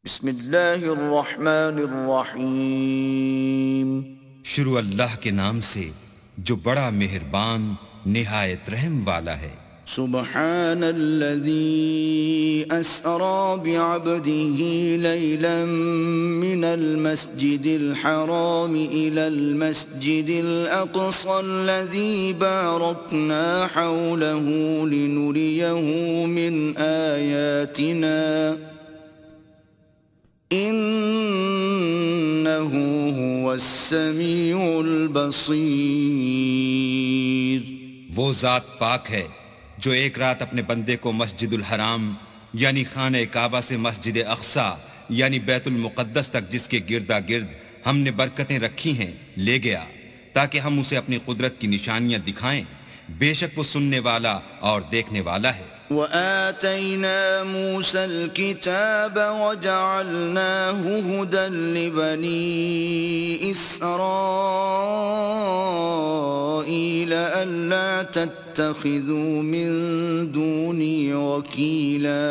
بسم اللہ الرحمن الرحیم۔ شروع اللہ کے نام سے جو بڑا مہربان نہایت رحم والا ہے۔ سبحان الذي أسرى بعبده ليلا من المسجد الحرام إلى المسجد الأقصى الذي باركنا حوله لنريه من آياتنا إنه هو السميع البصير۔ وہ ذات پاک ہے جو ایک رات اپنے بندے کو مسجد الحرام یعنی خانہ کعبہ سے مسجد اقصی یعنی بیت المقدس تک جس کے گردا گرد ہم نے برکتیں رکھی ہیں لے گیا تاکہ ہم اسے اپنی قدرت کی نشانیاں دکھائیں۔ بے شک وہ سننے والا اور دیکھنے والا ہے۔ وآتينا موسى الكتاب وجعلناه هدى لبني إسرائيل ألا تتخذوا من دوني وكيلا۔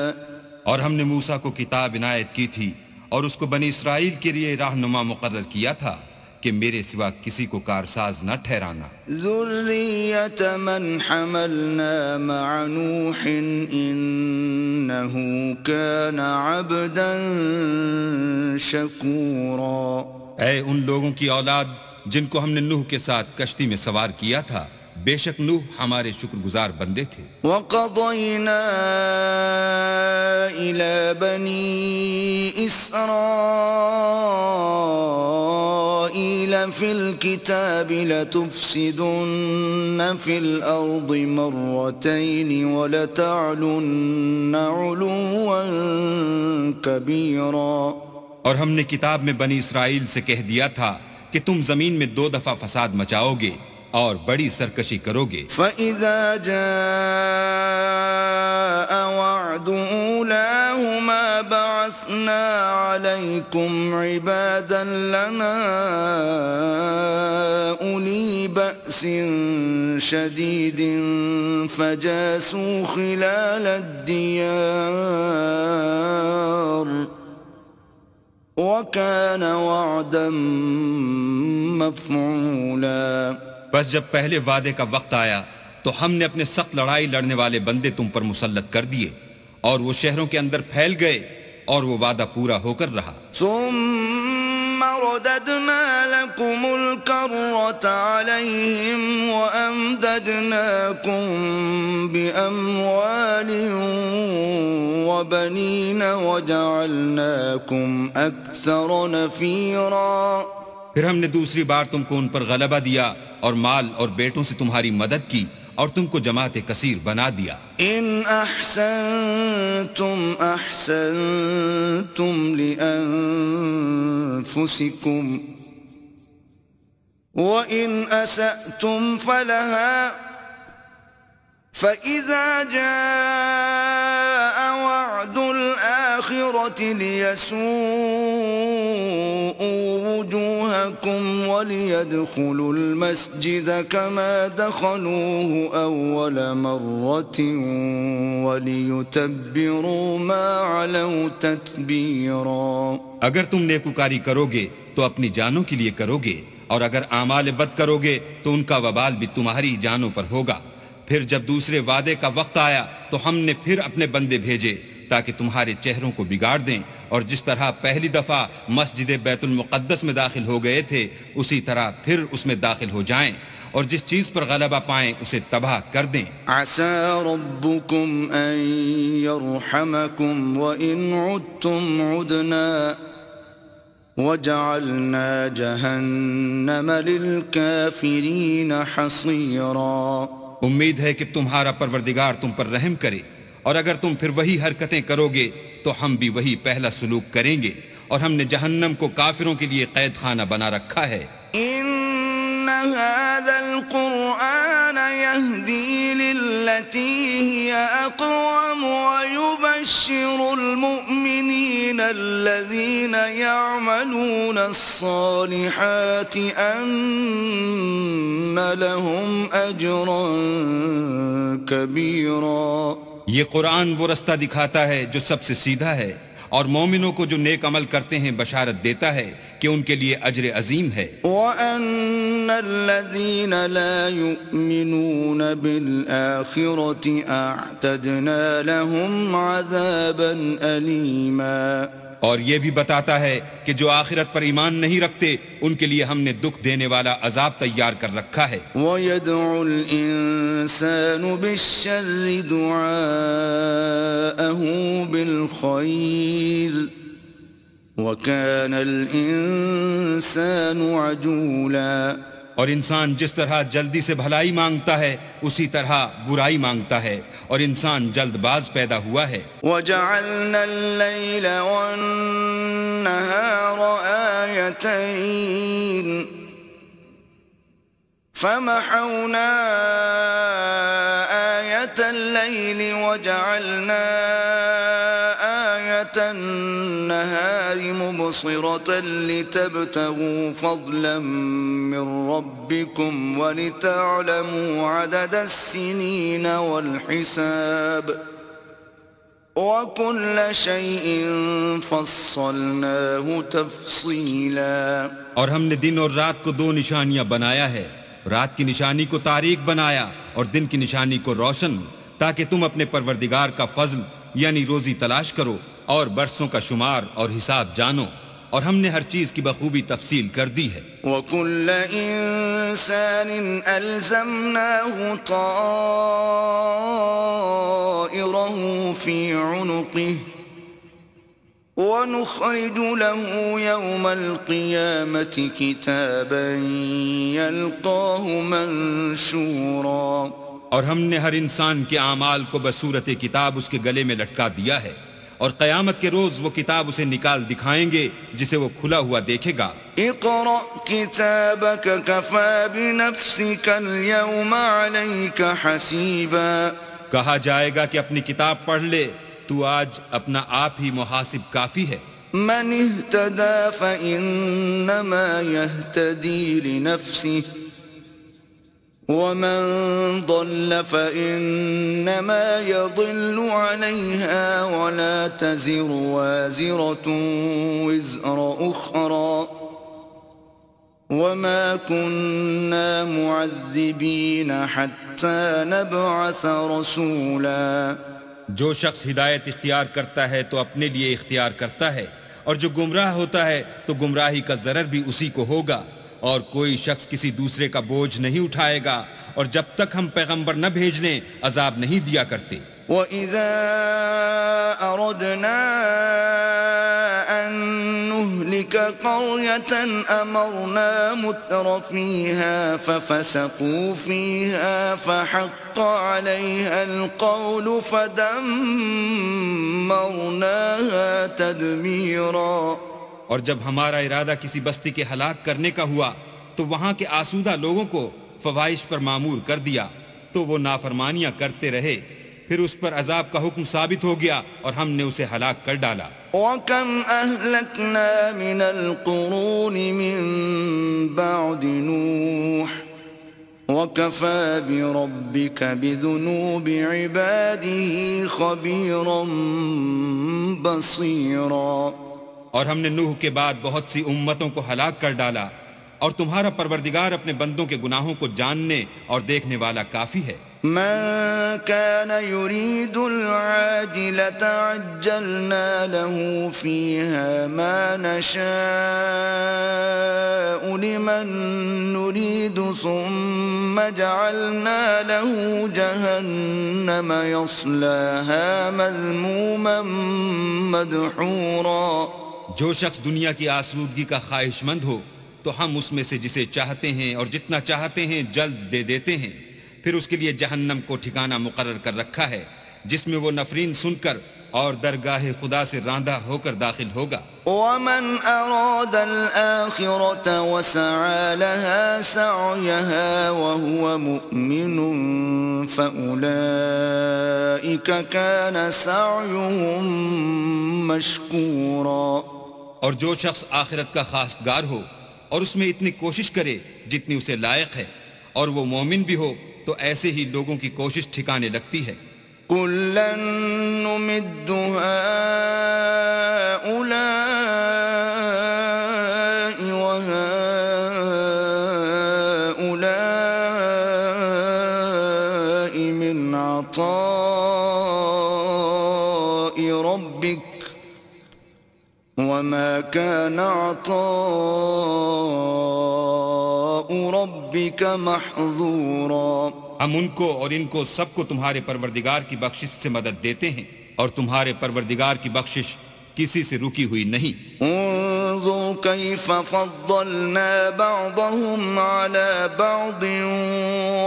اور ہم نے موسیٰ کو کتاب عنایت کی تھی اور اس کو بنی اسرائیل کے لیے رہنما مقرر کیا تھا کہ میرے سوا کسی کو کارساز نہ ٹھہرانا۔ ذریۃ من حملنا مع نوح انہ کان عبدا شکورا۔ اے ان لوگوں کی اولاد جن کو ہم نے نوح کے ساتھ کشتی میں سوار کیا تھا، بے شک نوح ہمارے شکر گزار بندے تھے۔ وَقَضَيْنَا إِلَى بَنِي إِسْرَائِيلَ فِي الْكِتَابِ لَتُفْسِدُنَّ فِي الْأَرْضِ مَرَّتَيْنِ وَلَتَعْلُنَّ عُلُوًّا كَبِيرًا۔ اور ہم نے کتاب میں بنی اسرائیل سے کہہ دیا تھا کہ تم زمین میں 2 دفعہ فساد مچاؤ گے اور بڑی سرکشی کرو گے۔ فَإِذَا جَاءَ وَعْدُ أُولَاهُمَا بَعَثْنَا عَلَيْكُمْ عِبَادًا لَنَا أُولِي بَأْسٍ شَدِيدٍ فَجَاسُوا خِلَالَ الدِّيَارِ وَكَانَ وَعْدًا مَفْعُولًا۔ بس جب پہلے وعدے کا وقت آیا تو ہم نے اپنے سخت لڑائی لڑنے والے بندے تم پر مسلط کر دیے اور وہ شہروں کے اندر پھیل گئے اور وہ وعدہ پورا ہو کر رہا۔ ثم رددنا لكم الكرة عليهم وأمددناكم بأموال وبنين وجعلناكم أكثر نفيرا۔ پھر ہم نے دوسری بار تم کو ان پر غلبہ دیا اور مال اور بیٹوں سے تمہاری مدد کی اور تم کو جماعت کثیر بنا دیا۔ ان احسنتم احسنتم لانفسکم وان اسأتم فلها فإذا جاء وعد الآخرة ليسوءوا وجوهكم وليدخلوا المسجد كما دخلوه أول مرة وليتبروا ما علوا تتبيرا۔ اگر تم نیکوکاری کرو گے تو اپنی جانوں کے لیے کرو گے اور اگر اعمال بد کرو گے تو ان کا وبال بھی تمہاری جانوں پر ہوگا۔ پھر جب دوسرے وعدے کا وقت آیا تو ہم نے پھر اپنے بندے بھیجے تاکہ تمہارے چہروں کو بگاڑ دیں اور جس طرح پہلی دفعہ مسجد بیت المقدس میں داخل ہو گئے تھے اسی طرح پھر اس میں داخل ہو جائیں اور جس چیز پر غلبہ پائیں اسے تباہ کر دیں۔ عسى ربكم ان يرحمكم وان عدتم عدنا وجعلنا جهنم للكافرين حصيرا۔ امید ہے کہ تمہارا پروردگار تم پر رحم کرے اور اگر تم پھر وہی حرکتیں کرو گے تو ہم بھی وہی پہلا سلوک کریں گے اور ہم نے جہنم کو کافروں کے لیے قید خانہ بنا رکھا ہے۔ ان هذا القرآن يهدي للتي هي اقوم ويبشر المؤمنين الذين يعملون الصالحات ان لهم اجرا كبيرا۔ یہ قرآن وہ رستہ دکھاتا ہے جو سب سے سیدھا ہے اور مومنوں کو جو نیک عمل کرتے ہیں بشارت دیتا ہے کہ ان کے لیے اجر عظیم ہے۔ وَأَنَّ الَّذِينَ لَا يُؤْمِنُونَ بِالْآخِرَةِ أَعْتَدْنَا لَهُمْ عَذَابًا أَلِيمًا۔ اور یہ بھی بتاتا ہے کہ جو آخرت پر ایمان نہیں رکھتے ان کے لیے ہم نے دکھ دینے والا عذاب تیار کر رکھا ہے۔ وَيَدْعُ الْإِنسَانُ بِالشَّرِّ دُعَاءَهُ بِالْخَيْرِ وَكَانَ الْإِنسَانُ عَجُولًا۔ اور انسان جس طرح جلدی سے بھلائی مانگتا ہے اسی طرح برائی مانگتا ہے، اور انسان جلد باز پیدا ہوا ہے۔ وَجَعَلْنَا اللَّيْلَ وَالنَّهَارَ آيَتَيْنِ فَمَحَوْنَا آيَةَ اللَّيْلِ وَجَعَلْنَا آيَةَ النَّهَارِ مُبْصِرَةً لِتَبْتَغُوا فَضْلًا مِّن رَّبِّكُمْ وَلِتَعْلَمُوا عَدَدَ السِّنِينَ وَالْحِسَابَ وَكُلَّ شَيْءٍ فَصَّلْنَاهُ تَفْصِيلًا۔ اور ہم نے دن اور رات کو دو نشانیاں بنایا ہے، رات کی نشانی کو تاریک بنایا اور دن کی نشانی کو روشن، تاکہ تم اپنے پروردگار کا فضل یعنی روزی تلاش کرو اور برسوں کا شمار اور حساب جانو، اور ہم نے ہر چیز کی بخوبی تفصیل کر دی ہے۔ وَكُلَّ إِنسَانٍ أَلْزَمْنَاهُ طَائِرَهُ فِي عُنُقِهِ وَنُخْرِجُ لَهُ يَوْمَ الْقِيَامَةِ كِتَابًا يَلْقَاهُ مَنشُورًا۔ اور ہم نے ہر انسان کے اعمال کو بصورت کتاب اس کے گلے میں لٹکا دیا ہے، اور قیامت کے روز وہ کتاب اسے نکال دکھائیں گے جسے وہ کھلا ہوا دیکھے گا۔ اقرأ كتابك كفى بنفسك اليوم عليك حسيبا۔ کہا جائے گا کہ اپنی کتاب پڑھ لے، تو آج اپنا آپ ہی محاسب کافی ہے۔ من اهتدى فإنما يهتدي لنفسه ومن ضل فإنما يضل عليها ولا تزر وازرة وزر أخرى وما كنا معذبين حتى نبعث رسولا۔ جو شخص ہدایت اختیار کرتا ہے تو اپنے لیے اختیار کرتا ہے، اور جو گمراہ ہوتا ہے تو گمراہی کا ضرر بھی اسی کو ہوگا، اور کوئی شخص کسی دوسرے کا بوجھ نہیں اٹھائے گا، اور جب تک ہم پیغمبر نہ بھیج لیں عذاب نہیں دیا کرتے۔ وَإِذَا أَرَدْنَا أَن نُّهْلِكَ قَرْيَةً أَمَرْنَا مُتْرَ فِيهَا فَفَسَقُوا فِيهَا فَحَقَّ عَلَيْهَا الْقَوْلُ فَدَمَّرْنَاهَا تَدْمِيرًا۔ اور جب ہمارا ارادہ کسی بستی کے ہلاک کرنے کا ہوا تو وہاں کے آسودہ لوگوں کو فواحش پر معمور کر دیا، تو وہ نافرمانیاں کرتے رہے، پھر اس پر عذاب کا حکم ثابت ہو گیا اور ہم نے اسے ہلاک کر ڈالا۔ وَكَمْ أَهْلَكْنَا مِنَ الْقُرُونِ مِن بَعْدِ نُوحٍ وَكَفَى بِرَبِّكَ بِذُنُوبِ عِبَادِهِ خَبِيرًا بَصِيرًا۔ اور ہم نے نوح کے بعد بہت سی امتوں کو ہلاک کر ڈالا، اور تمہارا پروردگار اپنے بندوں کے گناہوں کو جاننے اور دیکھنے والا کافی ہے۔ من كان يريد العاجلة عجلنا له فيها ما نشاء لمن نريد ثم جعلنا له جهنم يصلاها مذموما مدحورا۔ جو شخص دنیا کی آسودگی کا خواہش مند ہو تو ہم اس میں سے جسے چاہتے ہیں اور جتنا چاہتے ہیں جلد دے دیتے ہیں، پھر اس کے لیے جہنم کو ٹھکانہ مقرر کر رکھا ہے جس میں وہ نفرین سن کر اور درگاہ خدا سے راندہ ہو کر داخل ہوگا۔ وَمَنْ أَرَادَ الْآخِرَةَ وَسَعَى لَهَا سَعْيَهَا وَهُوَ مُؤْمِنٌ فَأُولَئِكَ كَانَ سَعْيُهُمْ مَشْكُورًا۔ اور جو شخص آخرت کا خواستگار ہو اور اس میں اتنی کوشش کرے جتنی اسے لائق ہے اور وہ مومن بھی ہو تو ایسے ہی لوگوں کی کوشش ٹھکانے لگتی ہے۔ كُلًّا نُمِدُّ هَؤُلَاءِ وهؤلاء من عطاء ربك وما كان عطاء ربك محظورا. ہم ان کو اور ان کو سب کو تمہارے پروردگار کی بخشش سے مدد دیتے ہیں اور تمہارے پروردگار کی بخشش کسی سے رکی ہوئی نہیں. انظر كيف فضلنا بعضهم على بعض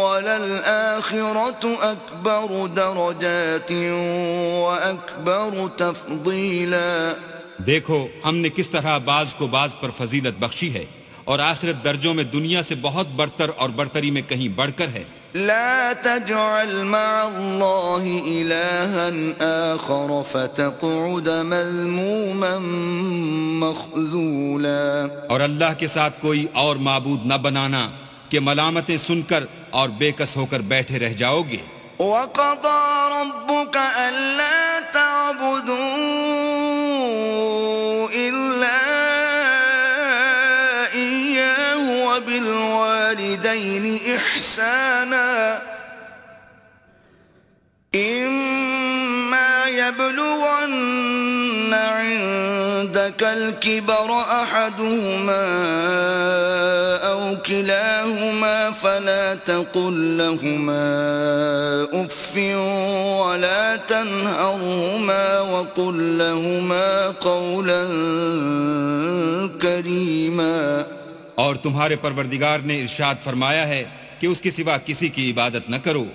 وللآخرة أكبر درجات وأكبر تفضيلا. دیکھو ہم نے کس طرح بعض کو بعض پر فضیلت بخشی ہے اور آخرت درجوں میں دنیا سے بہت برتر اور برتری میں کہیں بڑھ کر ہے. لا تجعل مع الله إلها آخر فتقعد مذموما مخذولا. اور اللہ کے ساتھ کوئی اور معبود نہ بنانا کہ ملامتیں سن کر اور بے کس ہو کر بیٹھے رہ جاؤ گے. وَقَضَى رَبُّكَ أَلَّا تَعْبُدُوا إِلَّا إِيَّاهُ وَبِالْوَالِدَيْنِ إِحْسَانًا إِمَّا يَبْلُغَنَّ عِندَكَ الْكِبَرَ أَحَدُهُمَا أَوْ كِلَاهُمَا فَلَا تَقُل لَّهُمَا أُفٍّ وَلَا تَنْهَرْهُمَا وَقُل لَّهُمَا قَوْلًا كَرِيمًا. اور تمہارے پروردگار نے ارشاد فرمایا ہے کہ اس کے سوا کسی کی عبادت نہ کرو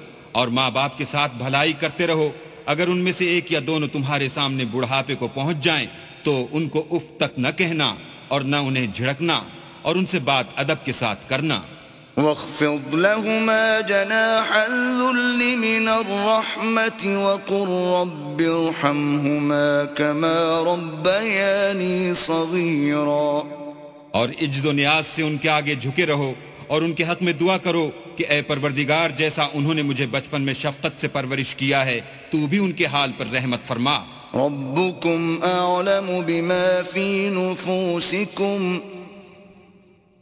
اور ماں باپ کے ساتھ بھلائی کرتے رہو. اگر ان میں سے ایک یا دونوں تمہارے سامنے بڑھاپے کو پہنچ جائیں تو ان کو اف تک نہ کہنا اور نہ انہیں جھڑکنا اور ان سے بات ادب کے ساتھ کرنا. واخفض لهما جناح الذل من الرحمة وقل رب ارحمهما كما ربياني صغيرا. اور عجز و نیاز سے ان کے آگے جھکے رہو اور ان کے حق میں دعا کرو کہ اے پروردگار جیسا انہوں نے مجھے بچپن میں شفقت سے پرورش کیا ہے تو بھی ان کے حال پر رحمت فرما. ربكم أعلم بما في نفوسكم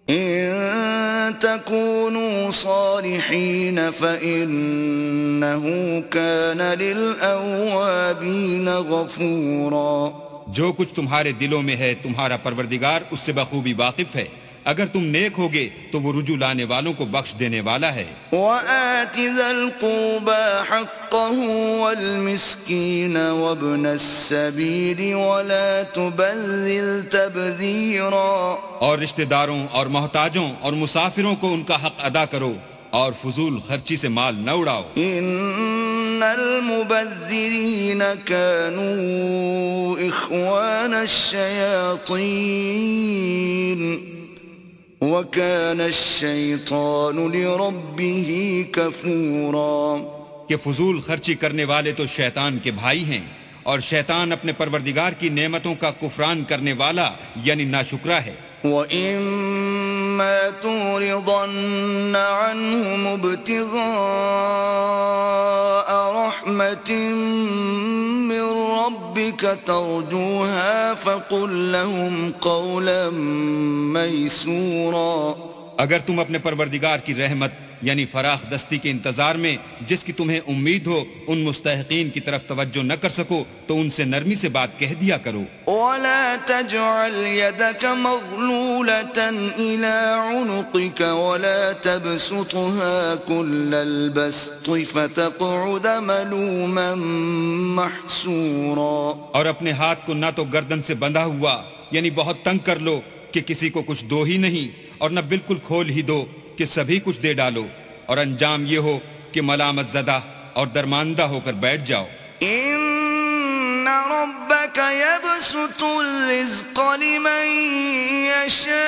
إن تكونوا صالحين فإنه كان للأوابين غفورا. جو کچھ تمہارے دلوں میں ہے تمہارا پروردگار اس سے بخوبی واقف ہے. اگر تم نیک ہوگے تو وہ رجوع لانے والوں کو بخش دینے والا ہے. وَآتِ ذَا الْقُرْبَى حَقَّهُ وَالْمِسْكِينَ وَابْنَ السَّبِيلِ وَلَا تُبَذِّرْ تَبْذِيرًا. اور رشتہ داروں اور محتاجوں اور مسافروں کو ان کا حق ادا کرو اور فضول خرچی سے مال نہ اڑاؤ. إِنَّ الْمُبَذِّرِينَ كَانُوا إِخْوَانَ الشَّيَاطِينِ وَكَانَ الشَّيْطَانُ لِرَبِّهِ كَفُورًا. کہ فضول خرچی کرنے والے تو شیطان کے بھائی ہیں اور شیطان اپنے پروردگار کی نعمتوں کا کفران کرنے والا یعنی ناشکرا ہے. وَإِمَّا تُعْرِضَنَّ عَنْهُمُ ابْتِغَاءَ رَحْمَةٍ مِّن رَّبِّكَ تَرْجُوهَا فَقُل لَّهُمْ قَوْلًا مَّيْسُورًا. اگر تم اپنے پروردگار کی رحمت یعنی فراخ دستی کے انتظار میں جس کی تمہیں امید ہو ان مستحقین کی طرف توجہ نہ کر سکو تو ان سے نرمی سے بات کہہ دیا کرو. وَلَا تَجْعَلْ يَدَكَ مَغْلُولَةً إِلَىٰ عُنُقِكَ وَلَا تَبْسُطْهَا كُلَّ الْبَسْطِ فَتَقْعُدَ مَلُومًا مَّحْسُورًا. اور اپنے ہاتھ کو نہ تو گردن سے بندھا ہوا یعنی بہت تنگ کر لو کہ کسی کو کچھ دو ہی نہیں اور نہ بالکل کھول ہی دو کہ سبھی کچھ دے ڈالو اور انجام یہ ہو کہ ملامت زدہ اور درماندہ ہو کر بیٹھ جاؤ. إِنَّ رَبَّكَ يَبْسُطُ الرِّزْقَ لِمَن يَشَاءُ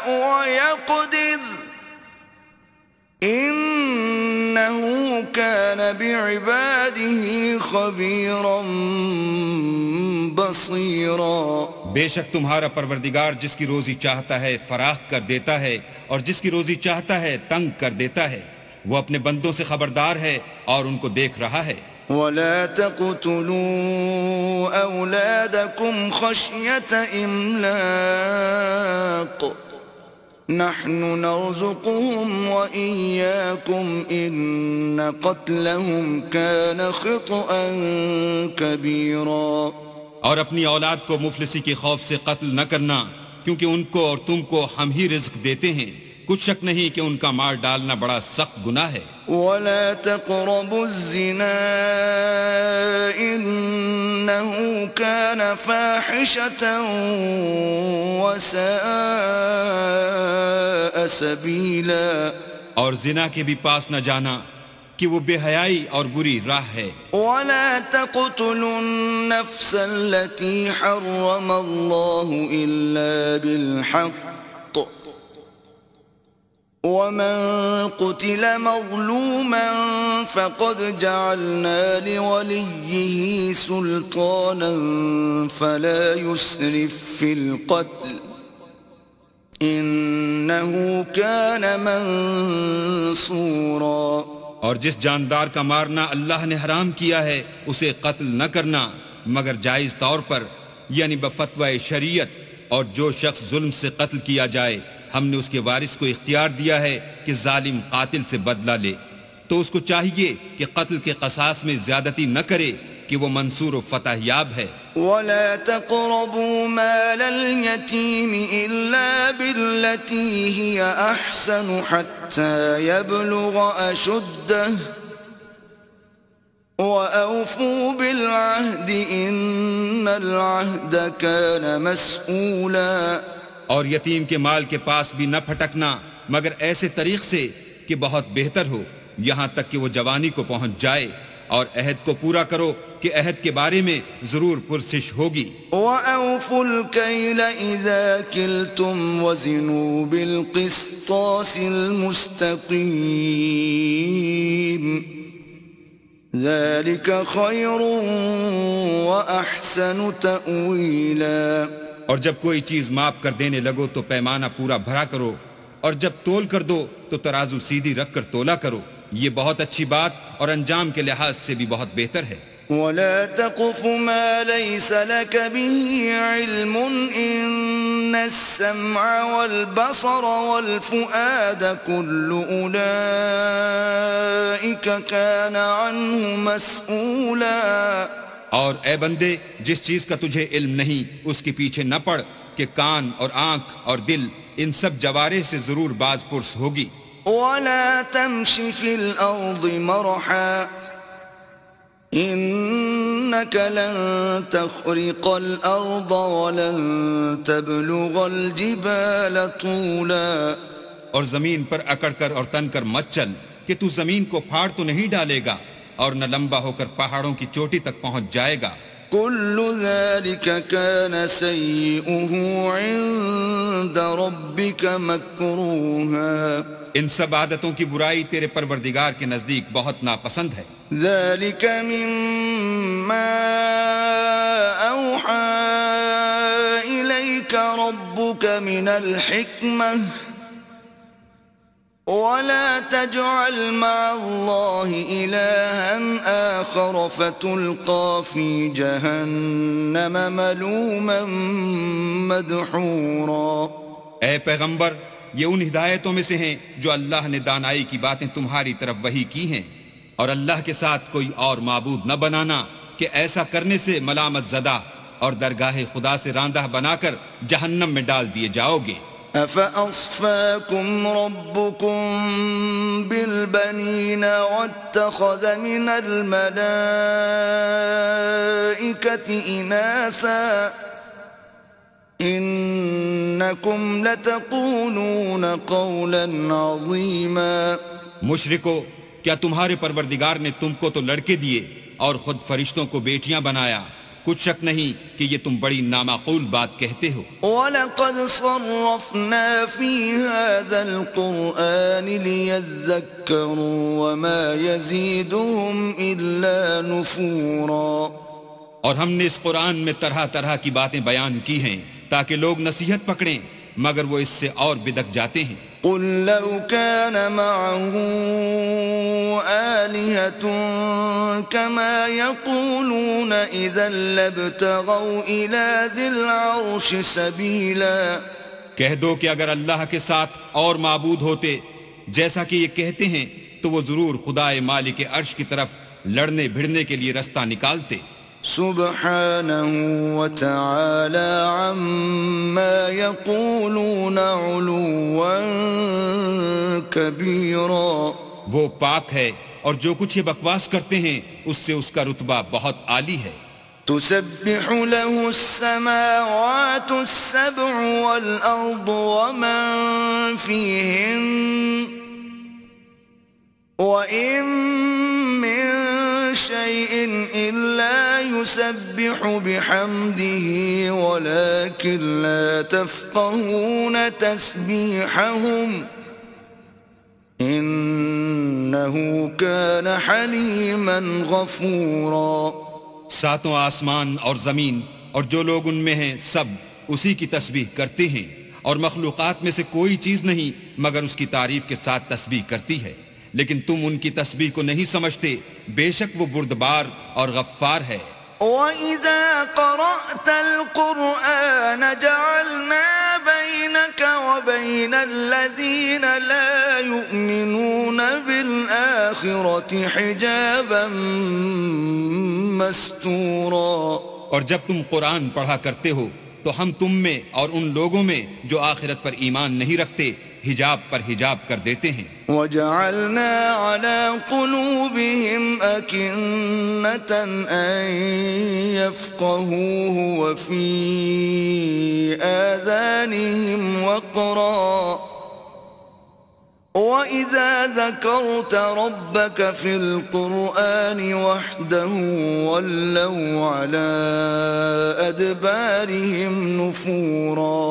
وَيَقْدِرُ إِنَّهُ كَانَ بِعِبَادِهِ خَبِيرًا بَصِيرًا. بے شک تمہارا پروردگار جس کی روزی چاہتا ہے فراخ کر دیتا ہے اور جس کی روزی چاہتا ہے تنگ کر دیتا ہے. وہ اپنے بندوں سے خبردار ہے اور ان کو دیکھ رہا ہے. ولا تقتلوا أولادكم خشية إملاق نحن نرزقهم وإياكم إن قتلهم كان خطأ كبيرا. اور اپنی اولاد کو مفلسی کے خوف سے قتل نہ کرنا، کیونکہ ان کو اور تم کو ہم ہی رزق دیتے ہیں، کچھ شک نہیں کہ ان کا مار ڈالنا بڑا سخت گناہ ہے. ولا تقربوا الزنا إنه كان فاحشة وساء سبيلا. اور زنا کے بھی پاس نہ جانا کہ وہ بے حیائی اور بری راہ ہے. ولا تقتلوا النفس التي حرم الله إلا بالحق ومن قتل مظلوما فقد جعلنا لوليه سلطانا فلا يسرف في القتل إنه كان منصورا. اور جس جاندار کا مارنا اللہ نے حرام کیا ہے اسے قتل نہ کرنا مگر جائز طور پر، یعنی بفتوی شریعت. اور جو شخص ظلم سے قتل کیا جائے ہم نے اس کے وارث کو اختیار دیا ہے کہ ظالم قاتل سے بدلہ لے، تو اس کو چاہیے کہ قتل کے قصاص میں زیادتی نہ کرے کہ وہ منصور و فتح یاب ہے. ولا تقربوا مال اليتيم إلا بالتي هي أحسن حتى يبلغ أشده وأوفوا بالعهد إن العهد كان مسؤولا. اور یتیم کے مال کے پاس بھی نہ پھٹکنا مگر ایسے طریق سے کہ بہت بہتر ہو، یہاں تک کہ وہ جوانی کو پہنچ جائے، اور عہد کو پورا کرو کہ عہد کے بارے میں ضرور پرسش ہوگی. وَأَوْفُوا الْكَيْلَ إِذَا كِلْتُمْ وَزِنُوا بِالْقِسْطَاسِ الْمُسْتَقِيمِ ذَلِكَ خَيْرٌ وَأَحْسَنُ تَأْوِيلًا. اور جب کوئی چیز ماپ کر دینے لگو تو پیمانہ پورا بھرا کرو، اور جب تول کر دو تو ترازو سیدھی رکھ کر تولا کرو، یہ بہت اچھی بات اور انجام کے لحاظ سے بھی بہت بہتر ہے. ولا تقف ما ليس لك به علم إن السمع والبصر والفؤاد كل أولئك كان عنه مسؤولا. اور اے بندے جس چیز کا تجھے علم نہیں اس کے پیچھے نہ پڑ کہ کان اور آنکھ اور دل ان سب جوارح سے ضرور باز پرس ہوگی. ولا تمش في الأرض مرحا إنك لن تخرق الأرض ولن تبلغ الجبال طولا. اور زمین پر اکڑ کر اور تن کر مت چل کہ تو زمین کو پھاڑ تو نہیں ڈالے گا اور نہ لمبا ہو کر پہاڑوں کی چوٹی تک پہنچ جائے گا. كل ذلك كان سيئه عند ربك مكروها. ان سب عادتوں کی برائی تیرے پروردگار کے نزدیک بہت ناپسند ہے. ذلك مما أوحى إليك ربك من الحكمة ولا تجعل مع الله إلها آخر فتلقى في جهنم ملوما مدحورا. اے پیغمبر یہ ان ہدایتوں میں سے ہیں جو اللہ نے دانائی کی باتیں تمہاری طرف وحی کی ہیں، اور اللہ کے ساتھ کوئی اور معبود نہ بنانا کہ ایسا کرنے سے ملامت زدہ اور درگاہ خدا سے راندہ بنا کر جہنم میں ڈال دیے جاؤ گے. أفأصفاكم ربكم بالبنين واتخذ من الملائكة إناثا إنكم لتقولون قولا عظيما. مشرکو کیا تمہارے پروردگار نے تم کو تو لڑکے دیے اور خود فرشتوں کو بیٹیاں بنایا؟ کچھ شک نہیں کہ یہ تم بڑی نامعقول بات کہتے ہو. وَلَقَدْ صَرَّفْنَا فِي هَذَا الْقُرْآنِ لِيَذَّكَّرُوا وَمَا يَزِيدُهُمْ إِلَّا نُفُورًا. اور ہم نے اس قرآن میں طرح طرح کی باتیں بیان کی ہیں تاکہ لوگ نصیحت پکڑیں، مگر وہ اس سے اور بدک جاتے ہیں. قُلْ لَوْ كَانَ مَعَهُ آلهة كما يقولون إذا لابتغوا إلى ذي العرش سبيلا. کہہ دو کہ اگر اللہ کے ساتھ اور معبود ہوتے جیسا کہ یہ کہتے ہیں تو وہ ضرور خدائے مالک عرش کی طرف لڑنے بھڑنے کے لیے رستہ نکالتے. سبحانه وتعالى عما يقولون علوا كبيرا. وہ پاک ہے اور جو کچھ یہ بکواس کرتے ہیں اس سے اس کا رتبہ بہت عالی ہے. تسبح له السماوات السبع والأرض ومن فيهن وإن من شيء إلا يسبح بحمده ولكن لا تفقهون تسبيحهم إنه كان حليما غفورا. ساتوں آسمان اور زمین اور جو لوگ ان میں ہیں سب اسی کی تسبیح کرتے ہیں اور مخلوقات میں سے کوئی چیز نہیں مگر اس کی تعریف کے ساتھ تسبیح کرتی ہے، لیکن تم ان کی تسبیح کو نہیں سمجھتے، بے شک وہ بردبار اور غفار ہے. وَإِذَا قَرَأْتَ الْقُرْآنَ جَعَلْنَا بَيْنَكَ وَبَيْنَ الَّذِينَ لَا يُؤْمِنُونَ بِالْآخِرَةِ حِجَابًا مَسْتُورًا. اور جب تم قرآن پڑھا کرتے ہو تو ہم تم میں اور ان لوگوں میں جو آخرت پر ایمان نہیں رکھتے حجاب پر حجاب کر دیتے ہیں. وَجَعَلْنَا عَلَى قُلُوبِهِمْ أَكِنَّةً أَن يَفْقَهُوهُ وَفِي آذَانِهِمْ وَقْرًا وَإِذَا ذَكَرْتَ رَبَّكَ فِي الْقُرْآنِ وَحْدَهُ وَلَّوْا عَلَى أَدْبَارِهِمْ نُفُورًا.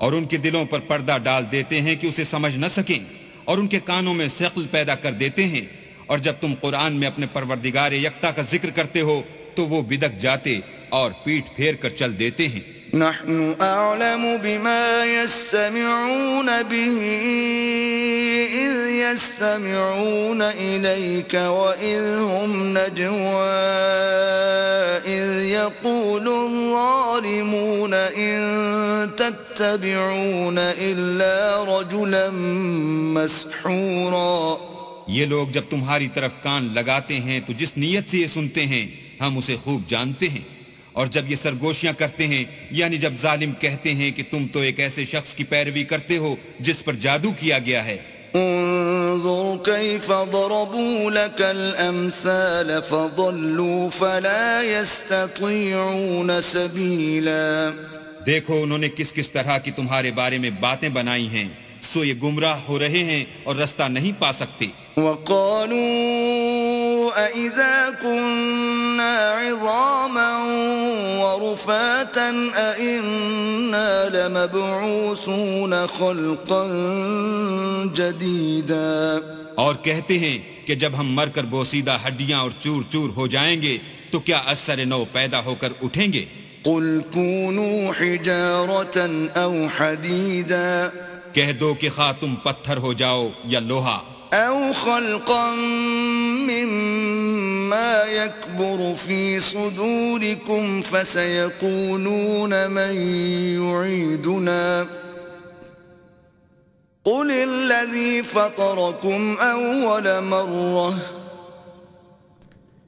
اور ان کے دلوں پر پردہ ڈال دیتے ہیں کہ اسے سمجھ نہ سکیں اور ان کے کانوں میں ثقل پیدا کر دیتے ہیں، اور جب تم قرآن میں اپنے پروردگار یکتا کا ذکر کرتے ہو تو وہ بدک جاتے اور پیٹھ پھیر کر چل دیتے ہیں. نحن أعلم بما يستمعون به إذ يستمعون إليك وإذ هم نجوى إذ يقول الظالمون إن تتبعون إلا رجلا مسحورا. یہ لوگ جب تمہاری طرف کان لگاتے ہیں تو جس نیت سے یہ سنتے ہیں ہم اسے خوب جانتے ہیں، اور جب یہ سرگوشیاں کرتے ہیں یعنی جب ظالم کہتے ہیں کہ تم تو ایک ایسے شخص کی پیروی کرتے ہو جس پر جادو کیا گیا ہے. انظر كيف ضربوا لك الأمثال فضلوا فلا يستطيعون سبيلا. دیکھو انہوں نے کس کس طرح کی تمہارے بارے میں باتیں بنائی ہیں، سو یہ گمراہ ہو رہے ہیں اور رستہ نہیں پا سکتے. وقالوا أإذا كنا عظاما ورفاتا أإنا لمبعوثون خلقا جديدا. اور کہتے ہیں کہ جب ہم مر کر بوسیدہ ہڈیاں اور چور چور ہو جائیں گے تو کیا اثر نو پیدا ہو کر اٹھیں گے. قل كونوا حجارة أو حديدا. کہہ دو کہ خواہ تم پتھر ہو جاؤ یا لوہا. أو خلقا مما يكبر في صدوركم فسيقولون من يعيدنا قل الذي فطركم أول مرة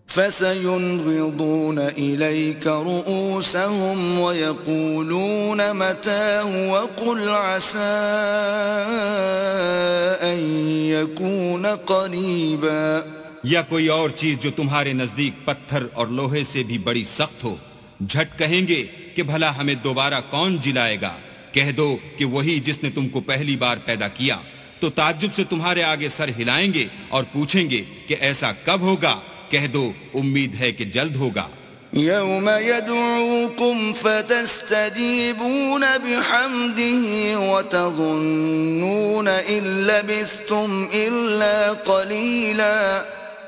فسينغضون إليك رؤوسهم ويقولون متاه وقل عسى أن يكون قريبا. یا کوئی اور چیز جو تمہارے نزدیک پتھر اور لوہے سے بھی بڑی سخت ہو، جھٹ کہیں گے کہ بھلا ہمیں دوبارہ کون جلائے گا. کہہ دو کہ وہی جس نے تم کو پہلی بار پیدا کیا، تو تعجب سے تمہارے آگے سر ہلائیں گے اور پوچھیں گے کہ ایسا کب ہوگا. کہہ دو امید ہے کہ جلد ہوگا. يوم يدعوكم فتستجيبون بحمده وتظنون إن لبثتم إلا قليلا.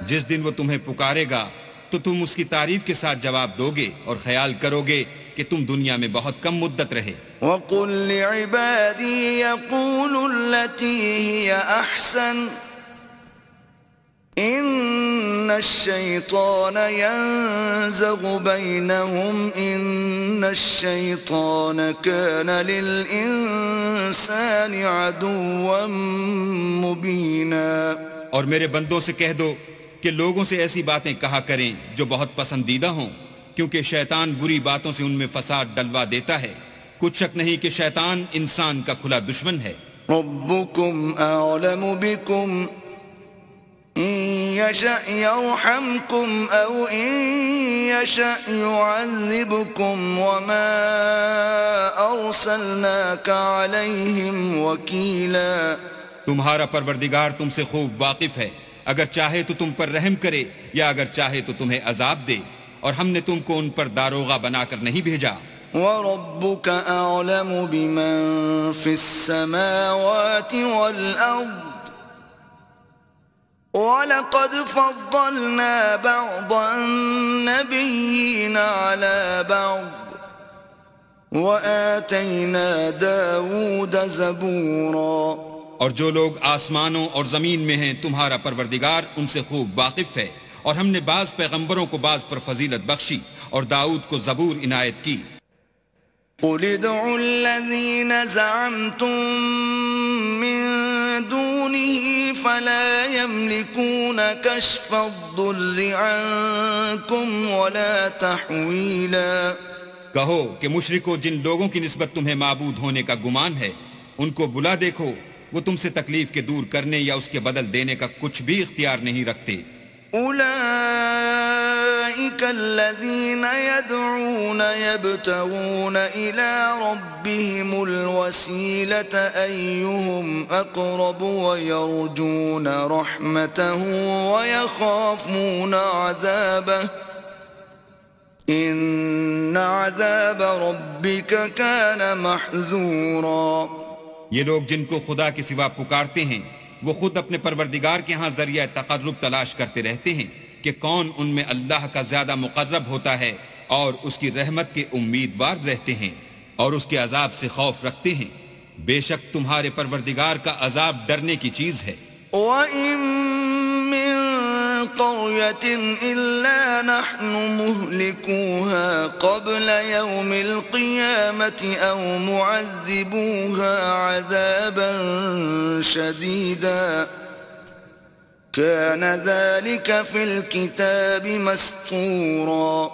جس دن وہ تمہیں پکارے گا تو تم اس کی تعریف کے ساتھ جواب دو گے اور خیال کرو گے کہ تم دنیا میں بہت کم مدت رہے. وَقُلْ لِعِبَادِي يَقُولُ الَّتِي هِيَ أَحْسَنُ إِنَّ الشيطان ينزغ بينهم إن الشيطان كان للإنسان عدوا مبينا۔ اور میرے بندوں سے کہہ دو کہ لوگوں سے ایسی باتیں کہا کریں جو بہت پسندیدہ ہوں، کیونکہ شیطان بری باتوں سے ان میں فساد ڈلوا دیتا ہے۔ کچھ شک نہیں کہ شیطان انسان کا کھلا دشمن ہے۔ ربكم أعلم بكم إن يشأ يرحمكم أو إن يشأ يعذبكم وما أرسلناك عليهم وكيلا۔ تمہارا پروردگار تم سے خوب واقف ہے، اگر چاہے تو تم پر رحم کرے یا اگر چاہے تو تمہیں عذاب دے، اور ہم نے تم کو ان پر داروغہ بنا کر نہیں بھیجا۔ وَرَبُّكَ أَعْلَمُ بِمَن فِي السَّمَاوَاتِ وَالْأَرْضِ وَلَقَدْ فَضَّلْنَا بَعْضَ النَّبِيِّينَ عَلَى بَعْضٍ وَآتَيْنَا دَاوُودَ زَبُورًا۔ اور جو لوگ آسمانوں اور زمین میں ہیں تمہارا پروردگار ان سے خوب واقف ہے، اور ہم نے بعض پیغمبروں کو بعض پر فضیلت بخشی اور داؤد کو زبور عنایت کی۔ قُلِ ادْعُوا الَّذِينَ زَعَمْتُم مِّن دُونِهِ فَلَا يَمْلِكُونَ كَشْفَ الضُّرِّ عَنكُمْ وَلَا تَحْوِيلًا۔ کہو کہ مشرکو، جن لوگوں کی نسبت تمہیں معبود ہونے کا گمان ہے ان کو بلا دیکھو، وہ تم سے تکلیف کے دور کرنے یا اس کے بدل دینے کا کچھ بھی اختیار نہیں رکھتے۔ أولئك الذين يدعون يبتغون إلى ربهم الوسيلة أيهم أقرب ويرجون رحمته ويخافون عذابه إن عذاب ربك كان محذورا۔ یہ لوگ جن کو خدا کے سوا پکارتے ہیں وہ خود اپنے پروردگار کے ہاں ذریعہ تقرب تلاش کرتے رہتے ہیں کہ کون ان میں اللہ کا زیادہ مقرب ہوتا ہے، اور اس کی رحمت کے امیدوار رہتے ہیں اور اس کے عذاب سے خوف رکھتے ہیں۔ بے شک تمہارے پروردگار کا عذاب ڈرنے کی چیز ہے۔ وَإِن مِّن قَرْيَةٍ إِلَّا نَحْنُ مُهْلِكُوهَا قَبْلَ يَوْمِ الْقِيَامَةِ أَوْ مُعَذِّبُوهَا عَذَابًا شَدِيدًا كَانَ ذَلِكَ فِي الْكِتَابِ مَسْطُورًا۔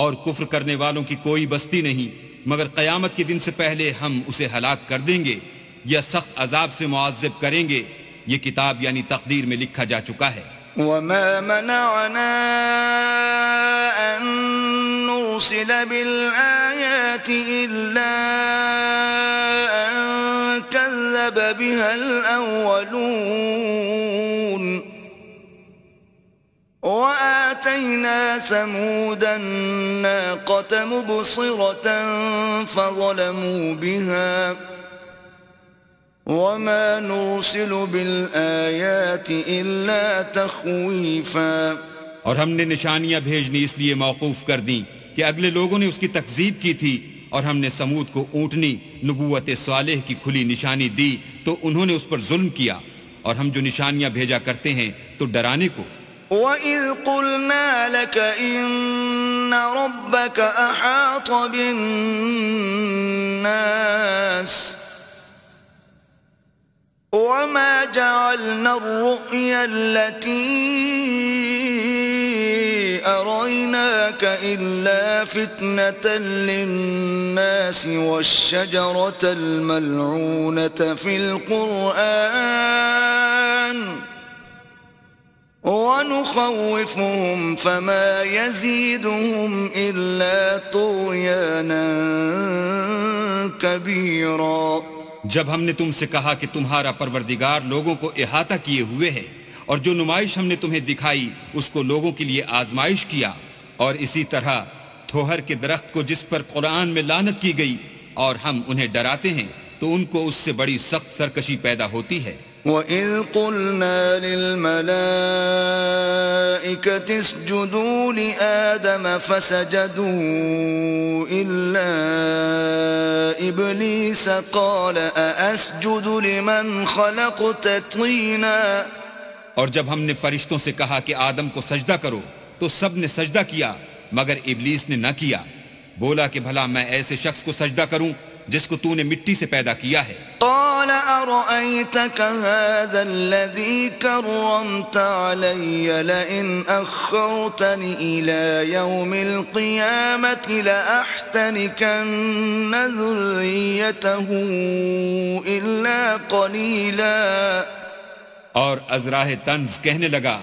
اور کفر کرنے والوں کی کوئی بستی نہیں مگر قیامت کے دن سے پہلے ہم اسے ہلاک کر دیں گے یا سخت عذاب سے معذب کریں گے، یہ کتاب یعنی تقدیر میں لکھا جا چکا ہے۔ وَمَا مَنَعَنَا أَن نُّرْسِلَ بِالْآيَاتِ إِلَّا أَن كَذَّبَ بِهَا الْأَوَّلُونَ وَآتَيْنَا ثَمُودَ النَّاقَةَ مُبْصِرَةً فَظَلَمُوا بِهَا وَمَا نُرْسِلُ بِالْآيَاتِ إِلَّا تَخْوِيفًا۔ اور ہم نے نشانیاں بھیجنی اس لیے موقوف کر دیں کہ اگلے لوگوں نے اس کی تکذیب کی تھی، اور ہم نے سمود کو اونٹنی نبوت صالح کی کھلی نشانی دی تو انہوں نے اس پر ظلم کیا، اور ہم جو نشانیاں بھیجا کرتے ہیں تو ڈرانے کو۔ وَإِذْ قُلْنَا لَكَ إِنَّ رَبَّكَ أَحَاطَ بِالنَّاسِ وَمَا جَعَلْنَا الرُّؤْيَا الَّتِي أَرَيْنَاكَ إِلَّا فِتْنَةً لِلنَّاسِ وَالشَّجَرَةَ الْمَلْعُونَةَ فِي الْقُرْآنِ وَنُخَوِّفُهُمْ فَمَا يَزِيدُهُمْ إِلَّا طُغْيَانًا كَبِيرًا۔ جب ہم نے تم سے کہا کہ تمہارا پروردگار لوگوں کو احاطہ کیے ہوئے ہے، اور جو نمائش ہم نے تمہیں دکھائی اس کو لوگوں کے لیے آزمائش کیا، اور اسی طرح تھوہر کے درخت کو جس پر قرآن میں لعنت کی گئی اور ہم انہیں ڈراتے ہیں تو ان کو اس سے بڑی سخت سرکشی پیدا ہوتی ہے۔ وَإِذْ قُلْنَا لِلْمَلَائِكَةِ اسْجُدُوا لِآدَمَ فَسَجَدُوا إِلَّا إِبْلِيسَ قَالَ أَأَسْجُدُ لِمَنْ خَلَقْتَ طِينًا۔ اور جب ہم نے فرشتوں سے کہا کہ آدم کو سجدہ کرو تو سب نے سجدہ کیا مگر ابلیس نے نہ کیا، بولا کہ بھلا میں ایسے شخص کو سجدہ کروں جس کو تو نے مٹی سے پیدا کیا ہے۔ قال أرأيتك هذا الذي كرمت علي لئن أخرتني إلى يوم القيامة لأحتنكن ذريته إلا قليلا۔ اور ازراہ طنز کہنے لگا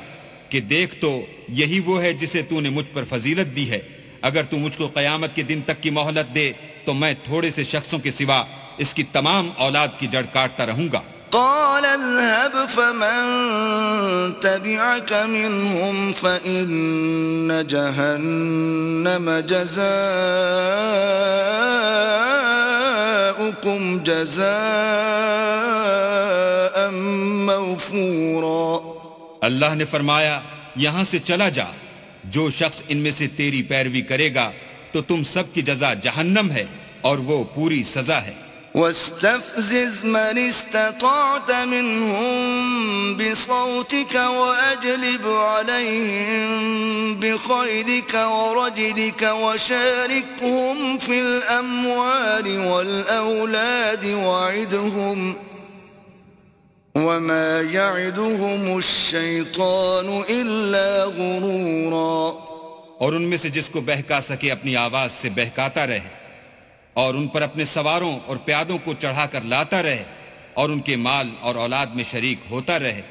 کہ دیکھ تو یہی وہ ہے جسے تو نے مجھ پر فضیلت دی ہے، اگر تو مجھ کو قیامت کے دن تک کی مہلت دے تو میں تھوڑے سے شخصوں کے سوا اس کی تمام اولاد کی جڑ کاٹتا رہوں گا۔ قال اذهب فمن تبعك منهم فإن جهنم جزاؤكم جزاء موفورا۔ اللہ نے فرمایا یہاں سے چلا جا، جو شخص ان میں سے تیری پیروی کرے گا تو تم سب کی جزا جہنم ہے اور وہ پوری سزا ہے۔ واستفزز من استطعت منهم بصوتك وأجلب عليهم بخيلك ورجلك وشاركهم في الأموال والأولاد وعدهم وما يعدهم الشيطان إلا غرورا۔ اور ان میں سے جس کو بہکا سکے اپنی آواز سے بہکاتا رہے، اور ان پر اپنے سواروں اور پیادوں کو چڑھا کر لاتا رہے، اور ان کے مال اور اولاد میں شریک ہوتا رہے،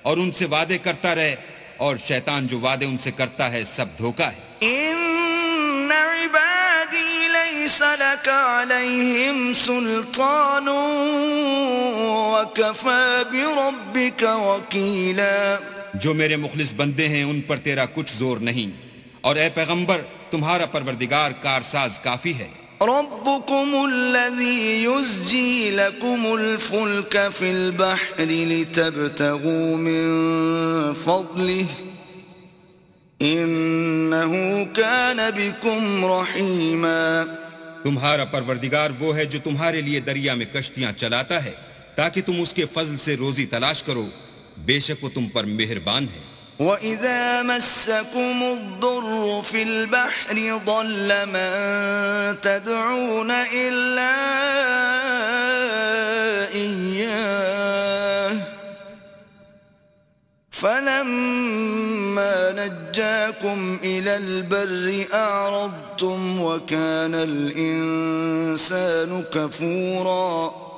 اور ان سے وعدے کرتا رہے، اور شیطان جو وعدے ان سے کرتا ہے سب دھوکہ ہے۔ ان عبادی لیس لک علیہم سلطان وکفی بربک وکیلا۔ جو میرے مخلص بندے ہیں ان پر تیرا کچھ زور نہیں، اور اے پیغمبر تمہارا پروردگار کارساز کافی ہے۔ ربكم الذي يزجي لكم الفلك في البحر لتبتغوا من فضله إنه كان بكم رحيما۔ تمہارا پروردگار وہ ہے جو تمہارے لیے دریا میں کشتیاں چلاتا ہے تاکہ تم اس کے فضل سے روزی تلاش کرو، بے شک وہ تم پر مہربان ہے۔ وَإِذَا مَسَّكُمُ الضُّرُّ فِي الْبَحْرِ ضَلَّ مَن تَدْعُونَ إِلَّا إِيَّاهُ فَلَمَّا نَجَّاكُمْ إِلَى الْبَرِّ أَعْرَضْتُمْ وَكَانَ الْإِنسَانُ كَفُورًا۔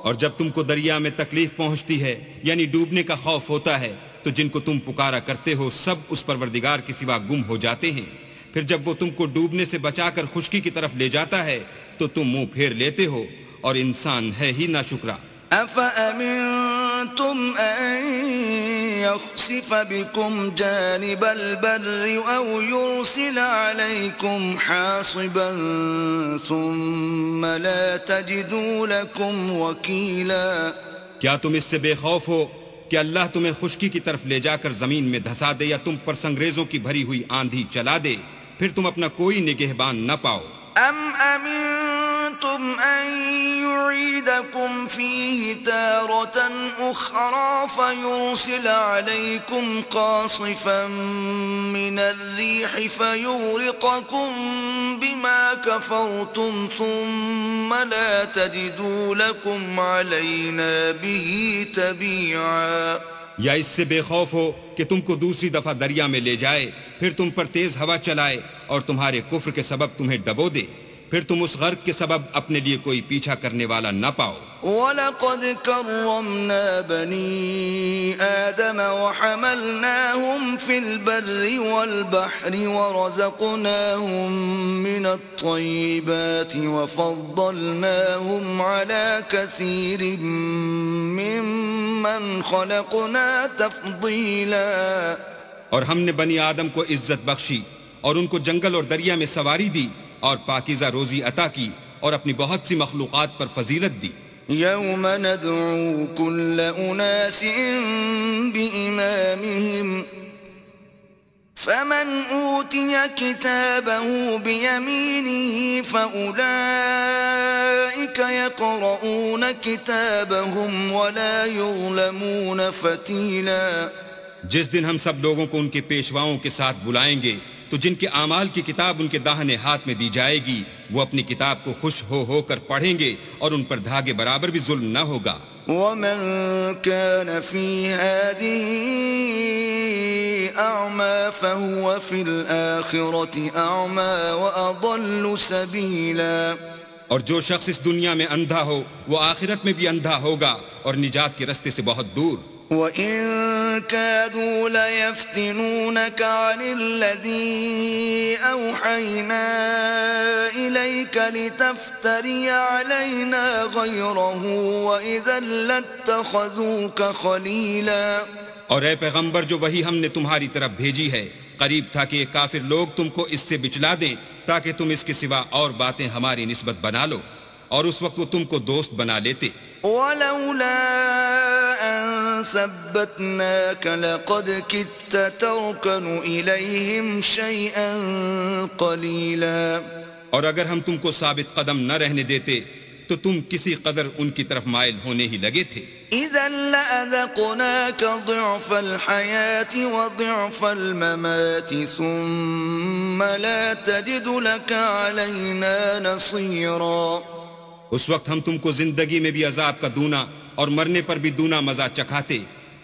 اور جب تم کو دریا میں تکلیف پہنچتی ہے یعنی ڈوبنے کا خوف ہوتا ہے تو جن کو تم پکارا کرتے ہو سب اس پروردگار کے سوا گم ہو جاتے ہیں، پھر جب وہ تم کو ڈوبنے سے بچا کر خشکی کی طرف لے جاتا ہے تو تم منہ پھیر لیتے ہو، اور انسان ہے ہی ناشکرا۔ أَفَأَمِنْتُمْ أَنْ يَخْسِفَ بِكُمْ جَانِبَ الْبَرِّ أَوْ يُرْسِلَ عَلَيْكُمْ حَاصِبًا ثُمَّ لَا تَجِدُوا لَكُمْ وَكِيلًا۔ کیا تم اس سے بے خوف ہو کہ اللہ تمہیں خشکی کی طرف لے جا کر زمین میں دھسا دے، یا تم پر سنگریزوں کی بھری ہوئی آندھی چلا دے، پھر تم اپنا کوئی نگہبان نہ پاؤ؟ أَمْ أَمِنْتُمْ أَنْ يُعِيدَكُمْ فِيهِ تَارَةً أُخْرَى فَيُرْسِلَ عَلَيْكُمْ قَاصِفًا مِنَ الرِّيحِ فَيُغْرِقَكُمْ بِمَا كَفَرْتُمْ ثُمَّ لَا تَجِدُوا لَكُمْ عَلَيْنَا بِهِ تَبِيعًا۔ یا اس سے بے خوف ہو کہ تم کو دوسری دفعہ دریا میں لے جائے، پھر تم پر تیز ہوا چلائے اور تمہارے کفر کے سبب تمہیں ڈبو دے، پھر تم اس غرق کے سبب اپنے لیے کوئی پیچھا کرنے والا نہ پاؤ۔ وَلَقَدْ كَرَّمْنَا بَنِي آدَمَ وَحَمَلْنَاهُمْ فِي الْبَرِّ وَالْبَحْرِ وَرَزَقْنَاهُمْ مِنَ الطَّيِّبَاتِ وَفَضَّلْنَاهُم عَلَى كَثِيرٍ مِّمَّنْ خَلَقْنَا تَفْضِيلًا۔ اور ہم نے بنی آدم کو عزت بخشی اور ان کو جنگل اور دریا میں سواری دی اور پاکیزہ روزی عطا کی اور اپنی بہت سی مخلوقات پر فضیلت دی۔ يَوْمَ نَدْعُو كُلَّ أُنَاسٍ بِإِمَامِهِمْ فَمَنْ أُوتِيَ كِتَابَهُ بِيَمِينِهِ فَأُولَئِكَ يَقْرَؤُونَ كِتَابَهُمْ وَلَا يُظْلَمُونَ فَتِيلًا۔ جس دن ہم سب لوگوں کو ان کے پیشواؤں کے ساتھ بلائیں گے تو جن کے اعمال کی کتاب ان کے داہنے ہاتھ میں دی جائے گی وہ اپنی کتاب کو خوش ہو کر پڑھیں گے اور ان پر دھاگے برابر بھی ظلم نہ ہوگا۔ ومن كان في هذه أعمى فهو في الآخرة أعمى وأضل سبيلا۔ اور جو شخص اس دنیا میں اندھا ہو وہ آخرت میں بھی اندھا ہوگا اور نجات کے رستے سے بہت دور۔ وَإِن كَادُوا لَيَفْتِنُونَكَ عَنِ الَّذِي أَوْحَيْنَا إِلَيْكَ لِتَفْتَرِيَ عَلَيْنَا غَيْرَهُ وَإِذًا لَاتَّخَذُوكَ خَلِيلًا۔ اور اے پیغمبر جو وہی ہم نے تمہاری طرف بھیجی ہے قریب تھا کہ یہ کافر لوگ تم کو اس سے بچلا دیں تاکہ تم اس کے سوا اور باتیں ہماری نسبت بنا لو، اور اس وقت وہ تم کو دوست بنا لیتے۔ وَلَوْلَا أَن ثَبَّتْنَاكَ لَقَدْ كِدتَّ تَرْكَنُ إِلَيْهِمْ شَيْئًا قَلِيلًا۔ اور اگر ہم تم کو ثابت قدم نہ رہنے دیتے تو تم کسی قدر ان کی طرف مائل ہونے ہی لگے تھے۔ إِذًا لَأَذَقْنَاكَ ضِعْفَ الْحَيَاةِ وَضِعْفَ الْمَمَاتِ ثُمَّ لَا تَجِدُ لَكَ عَلَيْنَا نَصِيرًا۔ اس وقت ہم تم کو زندگی میں بھی عذاب کا دونا اور مرنے پر بھی دونا مزہ چکھاتے،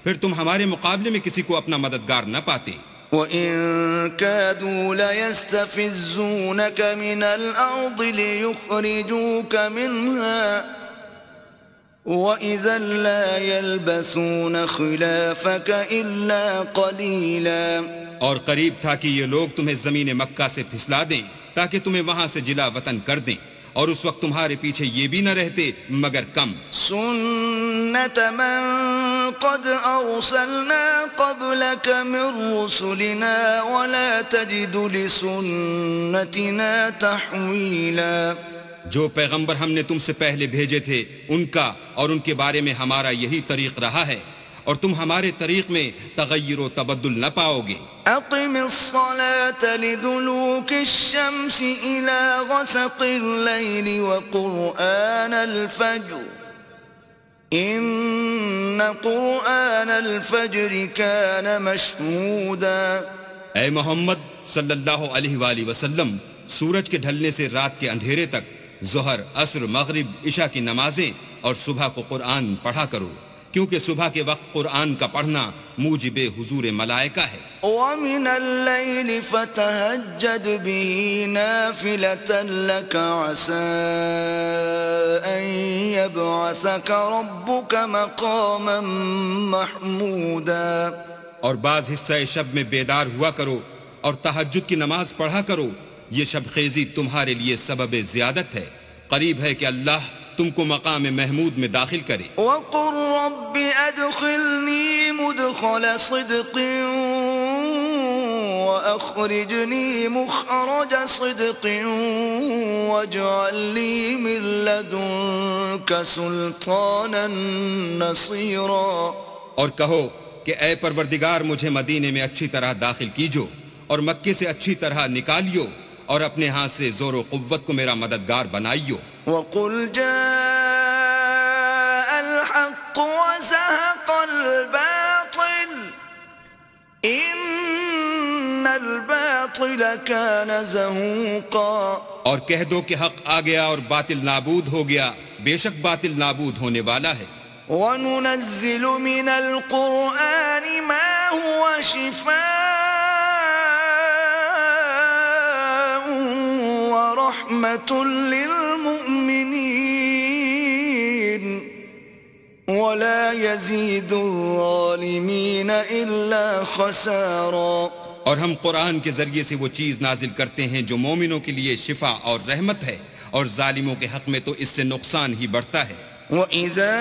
پھر تم ہمارے مقابلے میں کسی کو اپنا مددگار نہ پاتے۔ وَإِن كَادُوا لَيَسْتَفِزُّونَكَ مِنَ الْأَرْضِ لِيُخْرِجُوكَ مِنْهَا وَإِذًا لَا يَلْبَثُونَ خِلَافَكَ إِلَّا قَلِيلًا۔ اور قریب تھا کہ یہ لوگ تمہیں زمین مکہ سے پھسلا دیں تاکہ تمہیں وہاں سے جلا وطن کر دیں، اور اس وقت تمہارے پیچھے یہ بھی نہ رہتے مگر کم۔ سُنَّتَ مَن قَدْ أَرْسَلْنَا قَبْلَكَ مِن رُّسُلِنَا وَلَا تَجِدُ لِسُنَّتِنَا تَحْوِيلًا۔ جو پیغمبر ہم نے تم سے پہلے بھیجے تھے ان کا اور ان کے بارے میں ہمارا یہی طریق رہا ہے، اور تم ہمارے طریق میں تغیر و تبدل نہ پاؤ گے۔ أقم الصلاة لدلوك الشمس إلى غسق الليل وقرآن الفجر إن قرآن الفجر كان مشهودا۔ اے محمد صلی اللہ علیہ وآلہ وسلم، سورج کے ڈھلنے سے رات کے اندھیرے تک ظہر، عصر، مغرب، عشاء کی نمازیں اور صبح کو قرآن پڑھا کرو، کیونکہ صبح کے وقت قرآن کا پڑھنا موجب حضور ملائکہ ہے۔ وَمِنَ اللَّيْلِ فَتَهَجَّدْ بِهِ نَافِلَةً لَكَ عَسَىٰ أَن يَبْعَثَكَ رَبُّكَ مَقَامًا مَحْمُودًا۔ اور بعض حصہ شب میں بیدار ہوا کرو اور تہجد کی نماز پڑھا کرو، یہ شب خیزی تمہارے لیے سبب زیادت ہے، قریب ہے کہ اللہ تم کو مقام محمود میں داخل کرے۔ وَقُلْ رَبِّ أَدْخِلْنِي مُدْخَلَ صِدْقٍ وَأَخْرِجْنِي مُخْرَجَ صِدْقٍ وَاجْعَل لِّي مِن لَّدُنكَ سُلْطَانًا نَّصِيرًا۔ اور کہو کہ اے پروردگار مجھے مدینے میں اچھی طرح داخل کیجو اور مکے سے اچھی طرح نکالیو، اور اپنے ہاتھ سے زور و قوت کو میرا مددگار بنائیو۔ وَقُلْ جَاءَ الْحَقُّ وَزَهَقَ الْبَاطِلُ إِنَّ الْبَاطِلَ كَانَ زَهُوقًا۔ اور کہہ دو کہ حق آ گیا اور باطل نابود ہو گیا، بے شک باطل نابود ہونے والا ہے۔ وَنُنَزِّلُ مِنَ الْقُرْآنِ مَا هُوَ شِفَاءٌ وَرَحْمَةٌ لِّلْمُؤْمِنِينَ وَلَا يَزِيدُ الظَّالِمِينَ إِلَّا خَسَارًا۔ اور ہم قرآن کے ذریعے سے وہ چیز نازل کرتے ہیں جو مومنوں کے لیے شفا اور رحمت ہے، اور ظالموں کے حق میں تو اس سے نقصان ہی بڑھتا ہے۔ وَإِذَا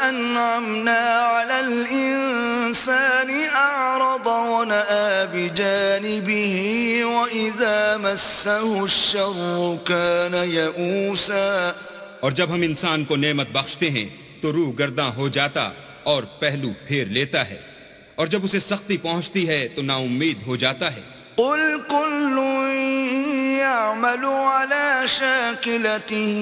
أَنْعَمْنَا عَلَى الْإِنسَانِ أَعْرَضَ وَنَأَىٰ بِجَانِبِهِ وَإِذَا مَسَّهُ الشَّرُّ كَانَ يَئُوسًا۔ اور جب ہم انسان کو نعمت بخشتے ہیں تو روح گرداں ہو جاتا اور پہلو پھیر لیتا ہے، اور جب اسے سختی پہنچتی ہے تو نا امید ہو جاتا ہے۔ قُلْ كُلٌّ يَعْمَلُ عَلَى شَاكِلَتِهِ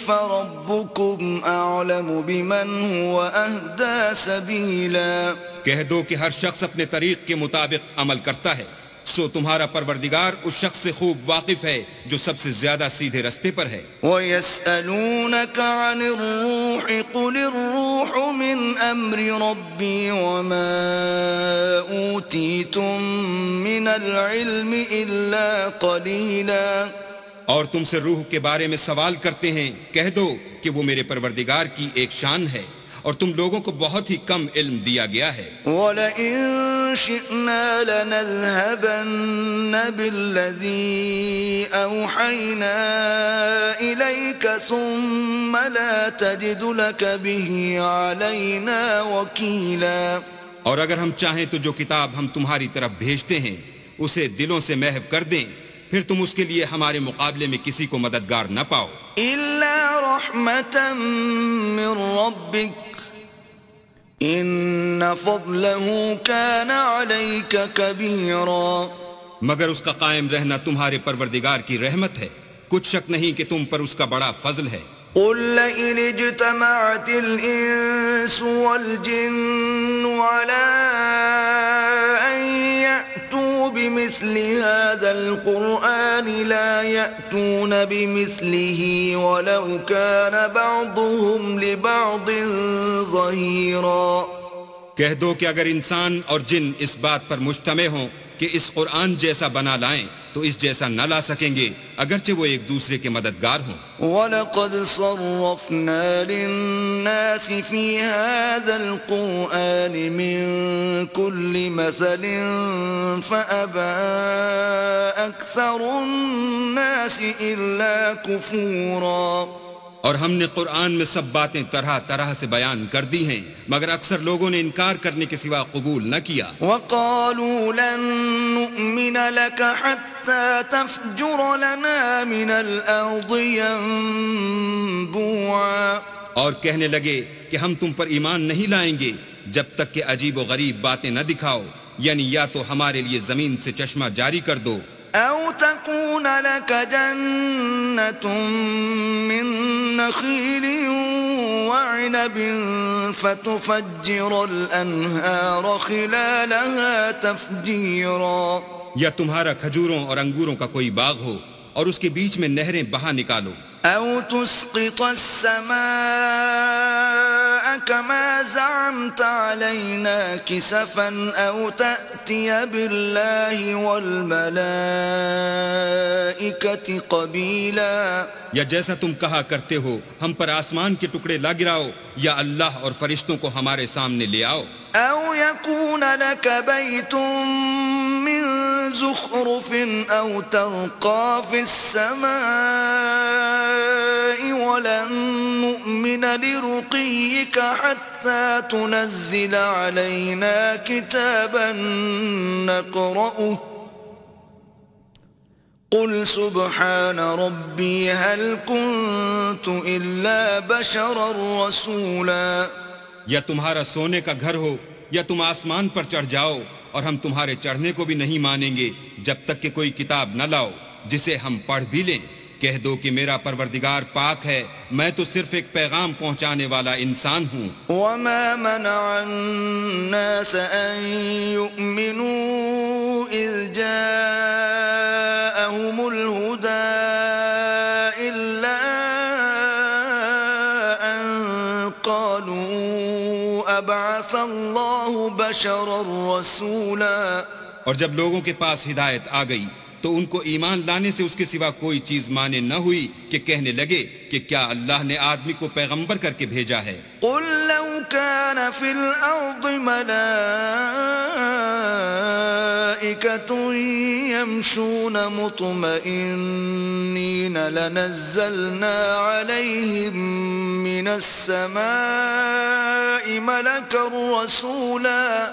فَرَبُّكُمْ أَعْلَمُ بِمَنْ هُوَ أَهْدَىٰ سَبِيلًا۔ کہہ دو کہ ہر شخص اپنے طریق کے مطابق عمل کرتا ہے، سو تمہارا پروردگار اس شخص سے خوب واقف ہے جو سب سے زیادہ سیدھے رستے پر ہے۔ وَيَسْأَلُونَكَ عَنِ الرُّوحِ قُلِ الرُّوحُ مِنْ أَمْرِ رَبِّي وَمَا أُوتِيتُم مِّنَ الْعِلْمِ إِلَّا قَلِيلًا۔ اور تم سے روح کے بارے میں سوال کرتے ہیں، کہہ دو کہ وہ میرے پروردگار کی ایک شان ہے اور تم لوگوں کو بہت ہی کم علم دیا گیا ہے۔ وَلَئِن شِئْنَا لَنَذْهَبَنَّ بِالَّذِي أَوْحَيْنَا إِلَيْكَ ثُمَّ لَا تَجِدُ لَكَ بِهِ عَلَيْنَا وَكِيلًا۔ اور اگر ہم چاہیں تو جو کتاب ہم تمہاری طرف بھیجتے ہیں اسے دلوں سے محو کر دیں، پھر تم اس کے لیے ہمارے مقابلے میں کسی کو مددگار نہ پاؤ۔ إِلَّا رَحْمَةً مِّن رَّبِّكَ إِنَّ فَضْلَهُ كَانَ عَلَيْكَ كَبِيرًا۔ مگر اس کا قائم رہنا تمہارے پروردگار کی رحمت ہے، کچھ شک نہیں کہ تم پر اس کا بڑا فضل ہے۔ قُل لَّئِنِ اجْتَمَعَتِ الْإِنسُ وَالْجِنُّ عَلَىٰ أَن يَأْتُوا بِمِثْلِ هَٰذَا الْقُرْآنِ لَا يَأْتُونَ بِمِثْلِهِ وَلَوْ كَانَ بَعْضُهُمْ لِبَعْضٍ ظَهِيرًا۔ کہہ دو کہ اگر انسان اور جن اس بات پر مجتمع ہوں کہ اس قرآن جیسا بنا لائیں تو اس جیسا نہ لا سکیں گے، اگرچہ وہ ایک دوسرے کے مددگار ہوں۔ وَلَقَدْ صَرَّفْنَا لِلنَّاسِ فِي هَذَا الْقُرْآنِ مِنْ كُلِّ مَثَلٍ فَأَبَى أَكْثَرُ النَّاسِ إِلَّا كُفُورًا۔ اور ہم نے قرآن میں سب باتیں طرح طرح سے بیان کر دی ہیں، مگر اکثر لوگوں نے انکار کرنے کے سوا قبول نہ کیا۔ وَقَالُوا لَن نُّؤْمِنَ لَكَ حَتَّى تَفْجُرَ لَنَا مِنَ الْأَرْضِ يَنبُوعًا۔ اور کہنے لگے کہ ہم تم پر ایمان نہیں لائیں گے جب تک کہ عجیب و غریب باتیں نہ دکھاؤ، یعنی یا تو ہمارے لیے زمین سے چشمہ جاری کر دو، أَوْ تَكُونَ لَكَ جَنَّةٌ مِّن نَّخِيلٍ وَعِنَبٍ فَتُفَجِّرَ الْأَنْهَارَ خِلَالَهَا تَفْجِيرًا۔ یا تمہارا کھجوروں اور انگوروں کا کوئی باغ ہو اور اس کے بیچ میں نہریں بہا نکالو، أَوْ تُسْقِطَ السَّمَاءَ كَمَا زَعَمْتَ عَلَيْنَا كِسَفًا أَوْ تَأْتِيَ بِاللَّهِ وَالْمَلَائِكَةِ قَبِيلًا۔ یا جیسا تم کہا کرتے ہو ہم پر آسمان کے ٹکڑے لا گراؤ، یا اللہ اور فرشتوں کو ہمارے سامنے لے آؤ۔ أَوْ يَكُونَ لَكَ بَيْتٌ مِّن زُخْرُفٍ أَوْ تَرْقَىٰ فِي السَّمَاءِ وَلَن نُّؤْمِنَ لِرُقِيِّكَ حَتَّىٰ تُنَزِّلَ عَلَيْنَا كِتَابًا نَّقْرَؤُهُ قُلْ سُبْحَانَ رَبِّي هَلْ كُنتُ إِلَّا بَشَرًا رَّسُولًا۔ یا تمہارا سونے کا گھر ہو یا تم آسمان پر چڑھ جاؤ، اور ہم تمہارے چڑھنے کو بھی نہیں مانیں گے جب تک کہ کوئی کتاب نہ لاؤ جسے ہم پڑھ بھی لیں۔ کہہ دو کہ میرا پروردگار پاک ہے، میں تو صرف ایک پیغام پہنچانے والا انسان ہوں۔ وَمَا مَنَعَ النَّاسَ أَن يُؤْمِنُوا إِذْ جَاءَهُمُ الْهُدَىٰ إِلَّا أَن قَالُوا أَبْعَثَ اللَّهُ بَشَرًا رَّسُولًا۔ اور جب لوگوں کے پاس ہدایت آ گئی تو ان کو ایمان لانے سے اس کے سوا کوئی چیز مانے نہ ہوئی کہ کہنے لگے کہ کیا اللہ نے آدمی کو پیغمبر کر کے بھیجا ہے۔ قُل لَّوْ كَانَ فِي الْأَرْضِ مَلَائِكَةٌ يَمْشُونَ مُطْمَئِنِّينَ لَنَزَّلْنَا عَلَيْهِم مِّنَ السَّمَاءِ مَلَكًا رَّسُولًا۔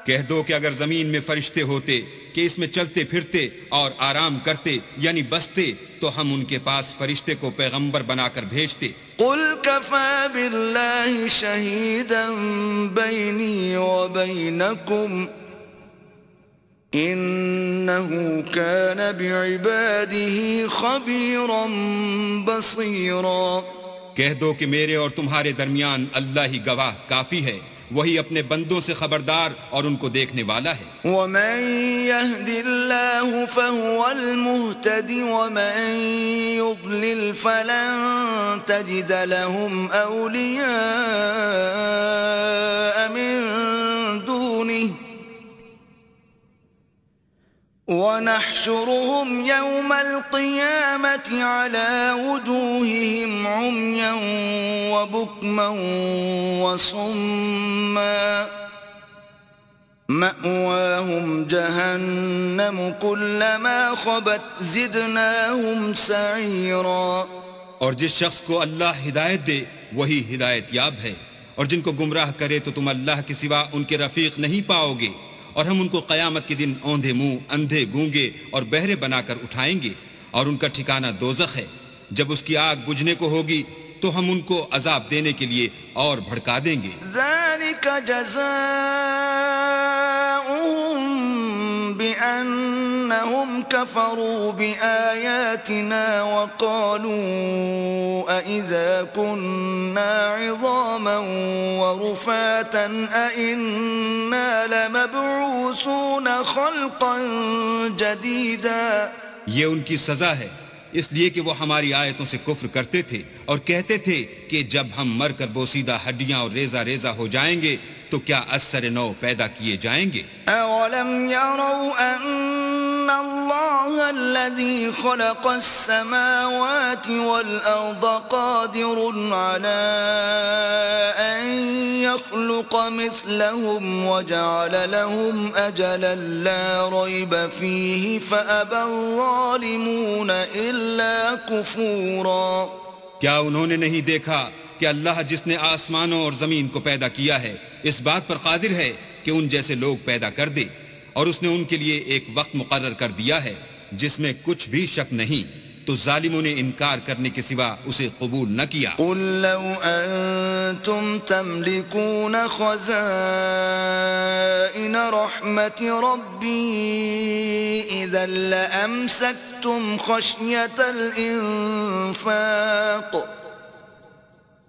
کہہ دو کہ اگر زمین میں فرشتے ہوتے کہ اس میں چلتے پھرتے اور آرام کرتے یعنی بستے تو ہم ان کے پاس فرشتے کو پیغمبر بنا کر بھیجتے۔ قُلْ كَفَىٰ بِاللَّهِ شَهِيدًا بَيْنِي وَبَيْنَكُمْ إِنَّهُ كَانَ بِعِبَادِهِ خَبِيرًا بَصِيرًا۔ کہہ دو کہ میرے اور تمہارے درمیان اللہ ہی گواہ کافی ہے، وہی اپنے بندوں سے خبردار اور ان کو دیکھنے والا ہے. ومن يهد الله فهو المهتد ومن يضلل فلن تجد لهم أولياء من دونه ونحشرهم يوم القيامة على وجوههم عميا وبكما وصما مأواهم جهنم كلما خبت زدناهم سعيرا. اور جس شخص کو اللہ ہدایت دے وہی ہدایت یاب ہے، اور جن کو گمراہ کرے تو تم اللہ کے سوا ان کے رفیق نہیں پاؤ گے. اور ہم ان کو قیامت کے دن اوندھے منہ، اندھے، گونگے اور بہرے بنا کر اٹھائیں گے، اور ان کا ٹھکانہ دوزخ ہے. جب اس کی آگ بجھنے کو ہوگی تو ہم ان کو عذاب دینے کے لیے اور بھڑکا دیں گے. ذلك جزاؤهم بأنهم كفروا بآياتنا وقالوا أئذا كنا عظاما ورفاتا أئنا لمبعوثون خلقا جديدا. یہ ان کی سزا ہے اس لیے کہ وہ ہماری آیتوں سے کفر کرتے تھے اور کہتے تھے کہ جب ہم مر کر بوسیدہ ہڈیاں اور ریزہ ریزہ ہو جائیں گے تو کیا اثر نو پیدا کیے جائیں گے. اولم يروا ان اللہ الذي خلق السماوات والارض قادر على ان يخلق مثلهم وجعل لهم اجلا لا ريب فيه فابى الظالمون الا كفورا. کیا انہوں نے نہیں دیکھا کہ اللہ جس نے آسمانوں اور زمین کو پیدا کیا ہے اس بات پر قادر ہے کہ ان جیسے لوگ پیدا کر دے، اور اس نے ان کے لیے ایک وقت مقرر کر دیا ہے جس میں کچھ بھی شک نہیں، تو ظالموں نے انکار کرنے کے سوا اسے قبول نہ کیا. قل لو انتم تملكون خزائن رحمت ربی اذا لامسکتم خشیة الانفاق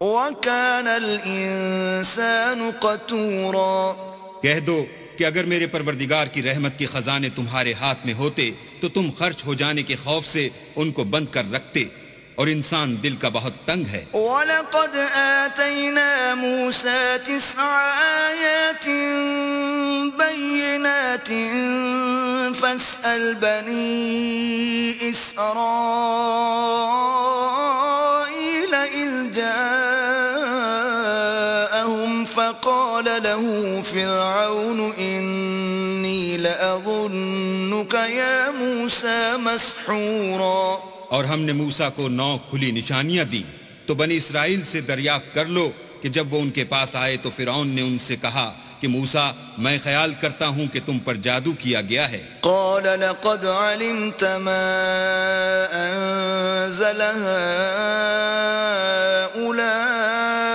وَكَانَ الْإِنسَانُ قَتُورًا. کہہ دو کہ اگر میرے پروردگار کی رحمت کے خزانے تمہارے ہاتھ میں ہوتے تو تم خرچ ہو جانے کے خوف سے ان کو بند کر رکھتے، اور انسان دل کا بہت تنگ ہے. وَلَقَدْ آتَيْنَا مُوسَى 9 آيَاتٍ بَيِّنَاتٍ فَاسْأَلْ بَنِي إِسْرَائِيلَ إِذْ جَاءَهُمْ فَقَالَ لَهُ فِرْعَوْنُ إِنِّي لَأَظُنُّكَ يَا مُوسَى مَسْحُورًا. اور ہم نے موسیٰ کو 9 کھلی نشانیاں دی، تو بنی اسرائیل سے دریافت کر لو کہ جب وہ ان کے پاس آئے تو فرعون نے ان سے کہا کہ موسیٰ میں خیال کرتا ہوں کہ تم پر جادو کیا گیا ہے. قال لقد علمت ما انزل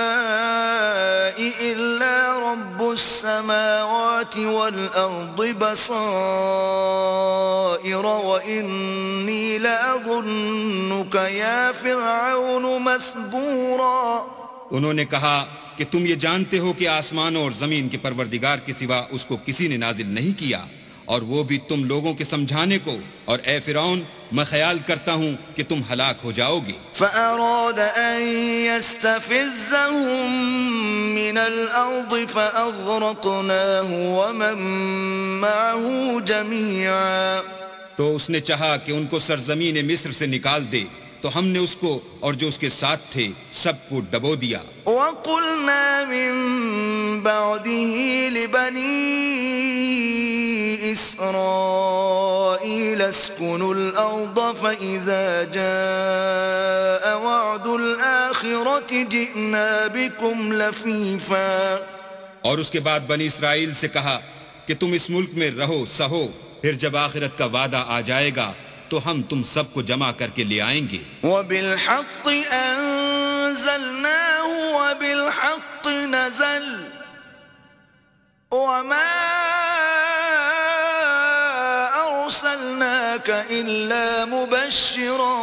هؤلاء الا رب السماوات والارض بصائر واني لاظنك يا فرعون مثبورا. انہوں نے کہا کہ تم یہ جانتے ہو کہ آسمانوں اور زمین کے پروردگار کے سوا اس کو کسی نے نازل نہیں کیا، اور وہ بھی تم لوگوں کے سمجھانے کو، اور اے فرعون میں خیال کرتا ہوں کہ تم ہلاک ہو جاؤ گے. فأراد أن يستفزهم من الأرض فأغرقناه ومن معه جميعا. تو اس نے چاہا کہ ان کو سرزمین مصر سے نکال دے، تو ہم نے اس کو اور جو اس کے ساتھ تھے سب کو ڈبو دیا. وَقُلْنَا مِن بَعْدِهِ لِبَنِي إِسْرَائِيلَ اسْكُنُوا الْأَرْضَ فَإِذَا جَاءَ وَعْدُ الْآخِرَةِ جِئْنَا بِكُمْ لَفِيفًا. اور اس کے بعد بنی اسرائیل سے کہا کہ تم اس ملک میں رہو سہو، پھر جب آخرت کا وعدہ آ جائے گا تو ہم تم سب کو جمع کر کے لے آئیں گے. وَبِالْحَقِّ أَنزَلْنَاهُ وَبِالْحَقِّ نَزَلَ وَمَا أَرْسَلْنَاكَ إِلَّا مُبَشِّرًا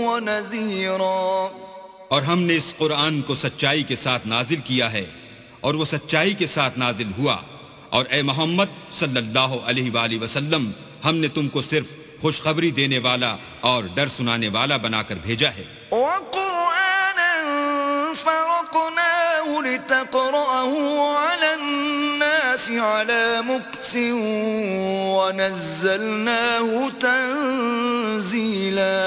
وَنَذِيرًا. اور ہم نے اس قرآن کو سچائی کے ساتھ نازل کیا ہے، اور وہ سچائی کے ساتھ نازل ہوا. اور اے محمد صلی اللہ علیہ وآلہ وسلم، ہم نے تم کو صرف خوشخبری دینے والا اور ڈر سنانے والا بنا کر بھیجا ہے. وقرآنا فرقناه لتقرأه على الناس على مكث ونزلناه تنزيلا.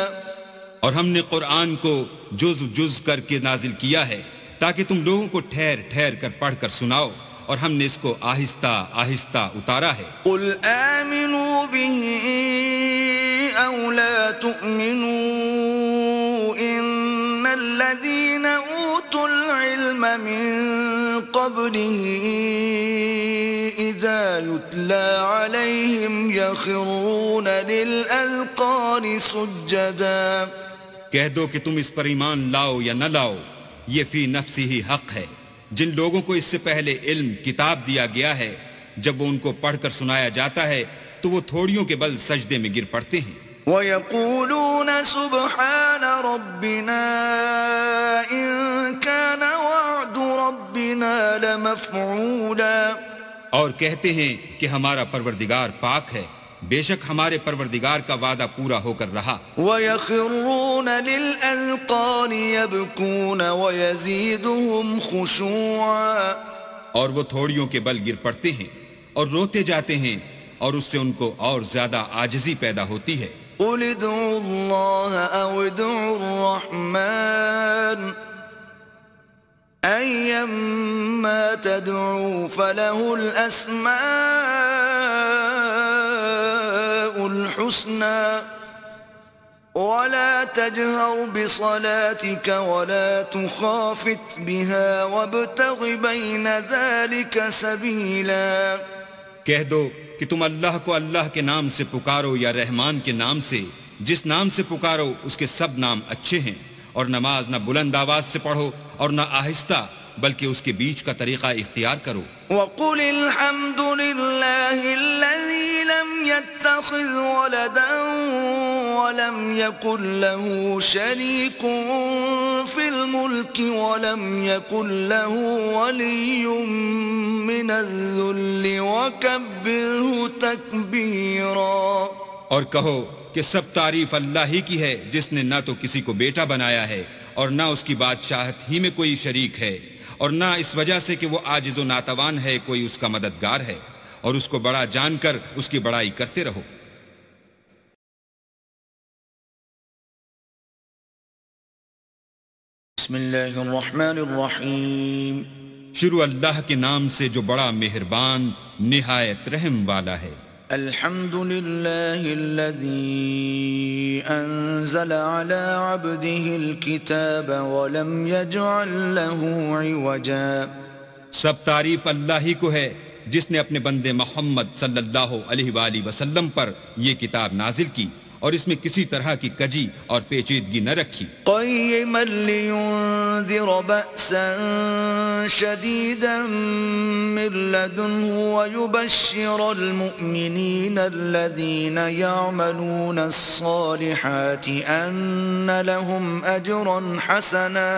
اور ہم نے قرآن کو جز جز کر کے نازل کیا ہے تاکہ تم لوگوں کو ٹھہر ٹھہر کر پڑھ کر سناؤ، اور ہم نے اس کو آہستہ آہستہ اتارا ہے. قل آمنوا به أو لا تؤمنوا إن الذين أوتوا العلم من قبله إذا يتلى عليهم يخرون للأذقان سجدا. کہہ دو کہ تم اس پر ایمان لاؤ یا نہ لاؤ، یہ فی نفسی ہی حق ہے. جن لوگوں کو اس سے پہلے علم کتاب دیا گیا ہے، جب وہ ان کو پڑھ کر سنایا جاتا ہے تو وہ تھوڑیوں کے بل سجدے میں گر پڑتے ہیں. وَيَقُولُونَ سُبْحَانَ رَبِّنَا إِن كَانَ وَعْدُ رَبِّنَا لَمَفْعُولًا. اور کہتے ہیں کہ ہمارا پروردگار پاک ہے، بے شک ہمارے پروردگار کا وعدہ پورا ہو کر رہا. وَيَخِرُّونَ لِلْأَذْقَانِ يَبْكُونَ وَيَزِيدُهُمْ خُشُوعًا. اور وہ تھوڑیوں کے بل گر پڑتے ہیں اور روتے جاتے ہیں، اور اس سے ان کو اور زیادہ عاجزی پیدا ہوتی ہے. قُلِ ادْعُوا اللَّهَ أَوِ ادْعُوا الرَّحْمَنَ أَيَّمَّا تَدْعُوا فَلَهُ الْأَسْمَاءُ الْحُسْنَى وَلَا تَجْهَرْ بِصَلَاتِكَ وَلَا تُخَافِتْ بِهَا وَابْتَغِ بَيْنَ ذَلِكَ سَبِيلًا. کہہ دو کہ تم اللہ کو اللہ کے نام سے پکارو یا رحمان کے نام سے، جس نام سے پکارو اس کے سب نام اچھے ہیں، اور نماز نہ بلند آواز سے پڑھو اور نہ آہستہ، بلکہ اس کے بیچ کا طریقہ اختیار کرو. وَقُلِ الْحَمْدُ لِلَّهِ الَّذِي لَمْ يَتَّخِذْ وَلَدًا وَلَمْ يَكُنْ لَهُ شَرِيكٌ فِي الْمُلْكِ وَلَمْ يَكُنْ لَهُ وَلِيٌّ مِّنَ الذُّلِّ وَكَبِّرْهُ تَكْبِيرًا. اور کہو کہ سب تعریف اللہ ہی کی ہے، جس نے نہ تو کسی کو بیٹا بنایا ہے اور نہ اس کی بادشاہت ہی میں کوئی شریک ہے، اور نہ اس وجہ سے کہ وہ عاجز و ناتوان ہے کوئی اس کا مددگار ہے، اور اس کو بڑا جان کر اس کی بڑائی کرتے رہو. بسم اللہ الرحمن الرحیم. شروع اللہ کے نام سے جو بڑا مہربان نہایت رحم والا ہے. الحمد للہ الذی انزل على عبده الكتاب ولم يجعل له عوجا. سب تعریف اللہ ہی کو ہے جس نے اپنے بندے محمد صلی اللہ علیہ وآلہ وسلم پر یہ کتاب نازل کی اور اس میں کسی طرح کی کجی اور پیچیدگی نہ رکھی. قیما لینذر بأسا شدیدا من لدنه ویبشر المؤمنین الذین یعملون الصالحات ان لهم اجرا حسنا.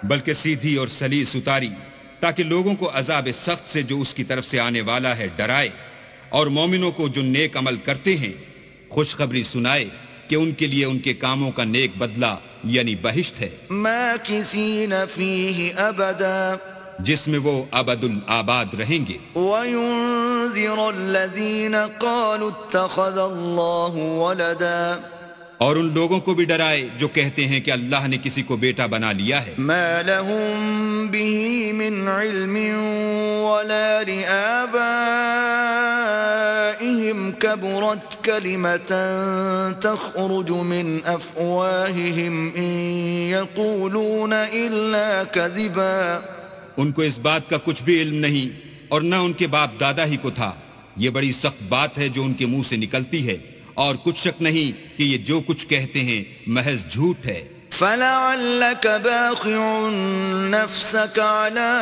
بلکہ سیدھی اور سلیس اتاری تاکہ لوگوں کو عذاب سخت سے جو اس کی طرف سے آنے والا ہے ڈرائے، اور مومنوں کو جو نیک عمل کرتے ہیں خوشخبری سنائے کہ ان کے لیے ان کے کاموں کا نیک بدلہ یعنی بہشت ہے، ماکثین فیہ ابدا، جس میں وہ ابد الآباد رہیں گے. وینذر الذین قالوا اتخذ اللہ ولدا، اور ان لوگوں کو بھی ڈرائے جو کہتے ہیں کہ اللہ نے کسی کو بیٹا بنا لیا ہے. ما لهم به من علم ولا لآبائهم كبرت كلمة تخرج من أفواههم إن يقولون إلا كذبا. ان کو اس بات کا کچھ بھی علم نہیں اور نہ ان کے باپ دادا ہی کو تھا. یہ بڑی سخت بات ہے جو ان کے منہ سے نکلتی ہے، اور کچھ شک نہیں کہ یہ جو کچھ کہتے ہیں محض جھوٹ ہے. فَلَعَلَّكَ بَاخِعٌ نَفْسَكَ عَلَىٰ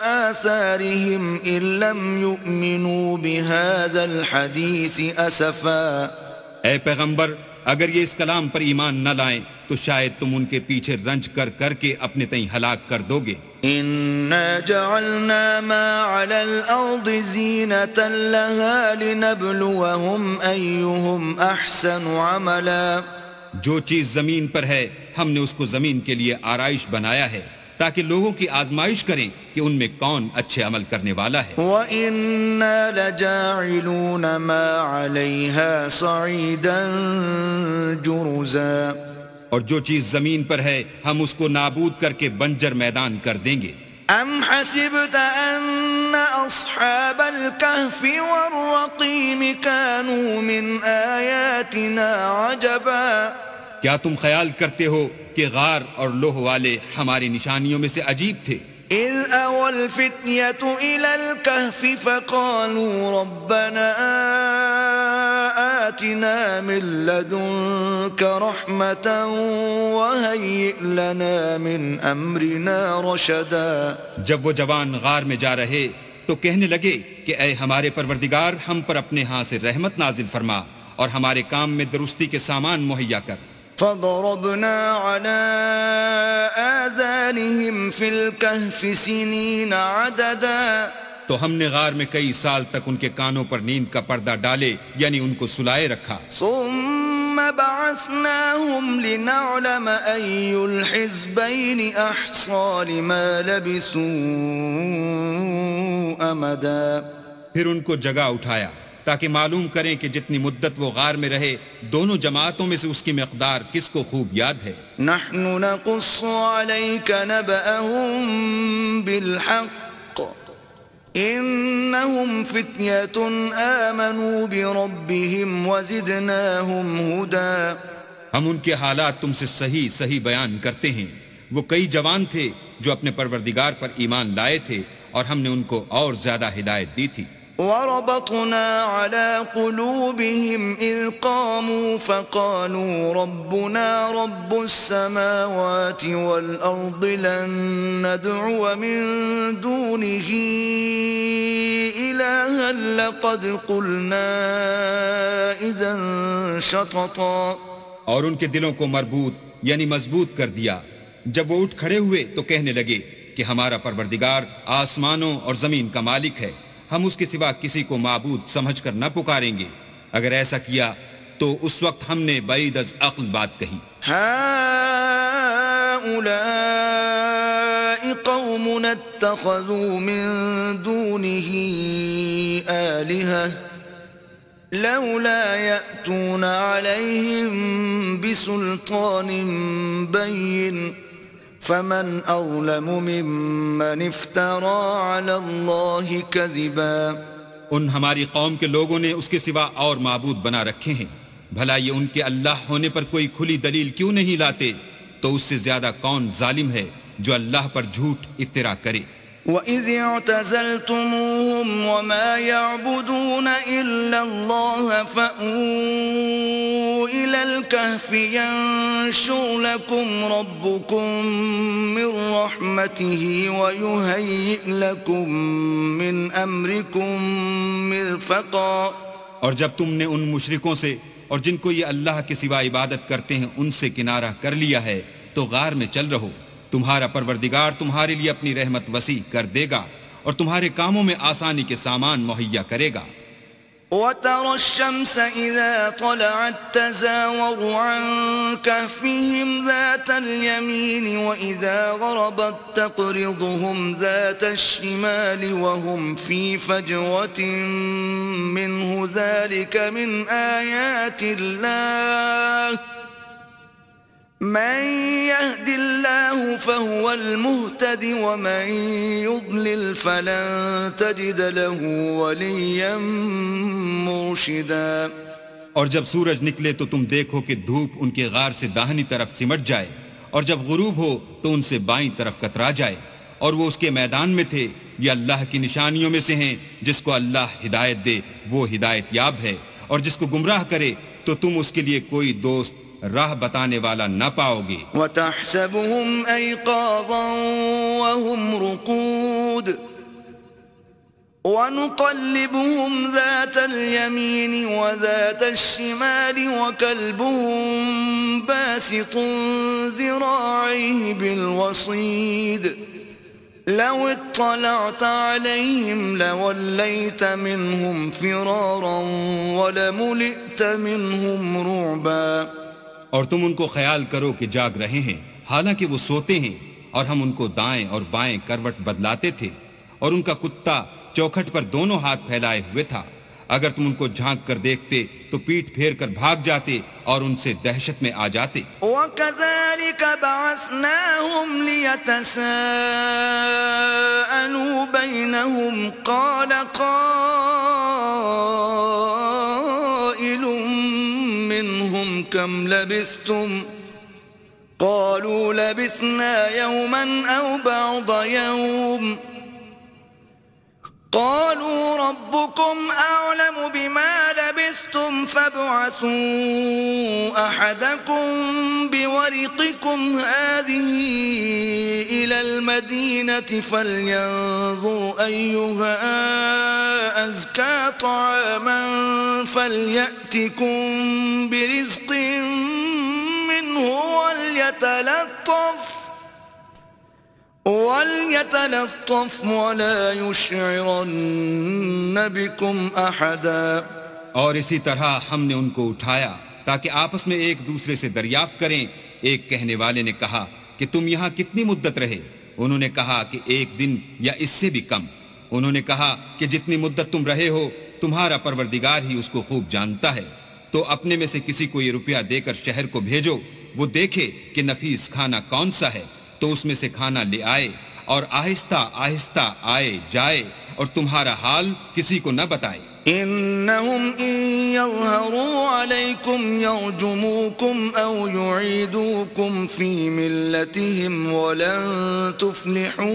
آثَارِهِمْ إِن لَّمْ يُؤْمِنُوا بِهَذَا الْحَدِيثِ أَسَفًا. اے پیغمبر، اگر یہ اس کلام پر ایمان نہ لائیں تو شاید تم ان کے پیچھے رنج کر کر کے اپنے تئیں ہلاک کر دو گے. إنا جعلنا ما على الأرض زينة لها لنبلوهم أيهم أحسن عملا. جو چیز زمین پر ہے ہم نے اس کو زمین کے لیے آرائش بنایا ہے تاکہ لوگوں کی آزمائش کریں کہ ان میں کون اچھے عمل کرنے والا ہے. وَإِنَّا لَجَاعِلُونَ مَا عَلَيْهَا صَعِيدًا جُرُزًا. اور جو چیز زمین پر ہے ہم اس کو نابود کر کے بنجر میدان کر دیں گے. أَمْ حَسِبْتَ أَنَّ أَصْحَابَ الْكَهْفِ وَالرَّقِيمِ كَانُوا مِنْ آيَاتِنَا عَجَبًا. کیا تم خیال کرتے ہو کہ غار اور لوہ والے ہماری نشانیوں میں سے عجیب تھے؟ إِذْ أَوَى الْفِتْيَةُ إِلَى الْكَهْفِ فَقَالُوا رَبَّنَا آتِنَا مِن لَّدُنكَ رَحْمَةً وَهَيِّئْ لَنَا مِنْ أَمْرِنَا رَشَدًا. جب وہ جوان غار میں جا رہے تو کہنے لگے کہ اے ہمارے پروردگار ہم پر اپنے ہاں سے رحمت نازل فرما اور ہمارے کام میں درستی کے سامان مہیا کر. فضربنا على آذانهم في الكهف سنين عددا. تو ہم نے غار میں کئی سال تک ان کے کانوں پر نیند کا پردہ ڈالے یعنی ان کو سلائے رکھا. ثم بعثناهم لنعلم أي الحزبين أحصى لما لبثوا أمدا. پھر ان کو جگہ اٹھایا تاکہ معلوم کریں کہ جتنی مدت وہ غار میں رہے دونوں جماعتوں میں سے اس کی مقدار کس کو خوب یاد ہے. نحن نقص عليك نبأهم بالحق إنهم فتية آمنوا بربهم وزدناهم هدى. ہم ان کے حالات تم سے صحیح بیان کرتے ہیں. وہ کئی جوان تھے جو اپنے پروردگار پر ایمان لائے تھے اور ہم نے ان کو اور زیادہ ہدایت دی تھی. وربطنا على قلوبهم إذ قاموا فقالوا ربنا رب السماوات والأرض لن ندعو من دونه إلها لقد قلنا إذا شططا. اور ان کے دلوں کو مربوط یعنی مضبوط کر دیا. جب وہ اٹھ کھڑے ہوئے تو کہنے لگے کہ ہمارا پروردگار آسمانوں اور زمین کا مالک ہے، ہم اس کے سوا کسی کو معبود سمجھ کر نہ پکاریں گے. اگر ایسا کیا تو اس وقت ہم نے بعید از عقل بات کہی. هؤلاء قومنا اتخذوا من دونه آلهة لولا يأتون عليهم بسلطان بين فمن أظلم ممن افترى على الله كذبا. ان ہماری قوم کے لوگوں نے اس کے سوا اور معبود بنا رکھے ہیں. بھلا یہ ان کے اللہ ہونے پر کوئی کھلی دلیل کیوں نہیں لاتے؟ تو اس سے زیادہ کون ظالم ہے جو اللہ پر جھوٹ افترا کرے. وَإِذِ اعْتَزَلْتُمُوهُمْ وَمَا يَعْبُدُونَ إِلَّا اللَّهَ فَأْوُوا إِلَى الْكَهْفِ يَنشُرْ لَكُمْ رَبُّكُمْ مِنْ رَحْمَتِهِ وَيُهَيِّئْ لَكُمْ مِنْ أَمْرِكُمْ مِرْفَقًا. اور جب تم نے ان مشرکوں سے اور جن کو یہ اللہ کے سوا عبادت کرتے ہیں ان سے کنارہ کر لیا ہے تو غار میں چل رہو. تمہارا پروردگار تمہارے لیے اپنی رحمت وسیع کر دے گا اور تمہارے کاموں میں آسانی کے سامان مہیا کرے گا. وَتَرَى الشَّمْسَ إِذَا طَلَعَتْ تَزَاوَرُ عَنْ كَهْفِهِمْ ذَاتَ الْيَمِينِ وَإِذَا غَرَبَتْ تَقْرِضُهُمْ ذَاتَ الشِّمَالِ وَهُمْ فِي فَجْوَةٍ مِّنْهُ ذَلِكَ مِنْ آيَاتِ اللَّهِ من يهد الله فهو المهتد ومن يضلل فلن تجد له وليا مرشدا. اور جب سورج نکلے تو تم دیکھو کہ دھوپ ان کے غار سے داہنی طرف سمٹ جائے اور جب غروب ہو تو ان سے بائیں طرف کترا جائے اور وہ اس کے میدان میں تھے. یہ اللہ کی نشانیوں میں سے ہیں. جس کو اللہ ہدایت دے وہ ہدایت یاب ہے اور جس کو گمراہ کرے تو تم اس کے لیے کوئی دوست راہ بتانے والا نہ پاؤ گے. وَتَحْسَبُهُمْ أَيْقَاظًا وَهُمْ رُقُودٌ وَنُقَلِّبُهُمْ ذَاتَ الْيَمِينِ وَذَاتَ الشِّمَالِ وَكَلْبُهُمْ بَاسِطٌ ذِرَاعَيْهِ بِالْوَصِيدِ لو اطلعت عليهم لوليت منهم فرارا ولملئت منهم رعبا. اور تم ان کو خیال کرو کہ جاگ رہے ہیں حالانکہ وہ سوتے ہیں، اور ہم ان کو دائیں اور بائیں کروٹ بدلاتے تھے، اور ان کا کتا چوکھٹ پر دونوں ہاتھ پھیلائے ہوئے تھا. اگر تم ان کو جھانک کر دیکھتے تو پیٹھ پھیر کر بھاگ جاتے اور ان سے دہشت میں آ جاتے. وَكَذَلِكَ بَعَثْنَاهُمْ لِيَتَسَاءَلُوا بَيْنَهُمْ قَالَ قَائِلٌ مِّنْهُمْ كَمْ لَبِثْتُمْ قَالُوا لَبِثْنَا يَوْمًا أَوْ بَعْضَ يَوْمٍ قالوا ربكم أعلم بما لبثتم فابعثوا أحدكم بورقكم هذه إلى المدينة فلينظر أيها أزكى طعاما فليأتكم برزق منه وليتلطف ولا يشعرن بكم أحدا. اور اسی طرح ہم نے ان کو اٹھایا تاکہ آپس میں ایک دوسرے سے دریافت کریں. ایک کہنے والے نے کہا کہ تم یہاں کتنی مدت رہے؟ انہوں نے کہا کہ ایک دن یا اس سے بھی کم. انہوں نے کہا کہ جتنی مدت تم رہے ہو تمہارا پروردگار ہی اس کو خوب جانتا ہے. تو اپنے میں سے کسی کو یہ روپیہ دے کر شہر کو بھیجو، وہ دیکھے کہ نفیس کھانا کون سا ہے تو اس میں سے کھانا لے آئے، اور آہستہ آہستہ آئے جائے اور تمہارا حال کسی کو نہ بتائے. إنهم إن يظهروا عليكم يرجموكم أو يعيدوكم في ملتهم ولن تفلحوا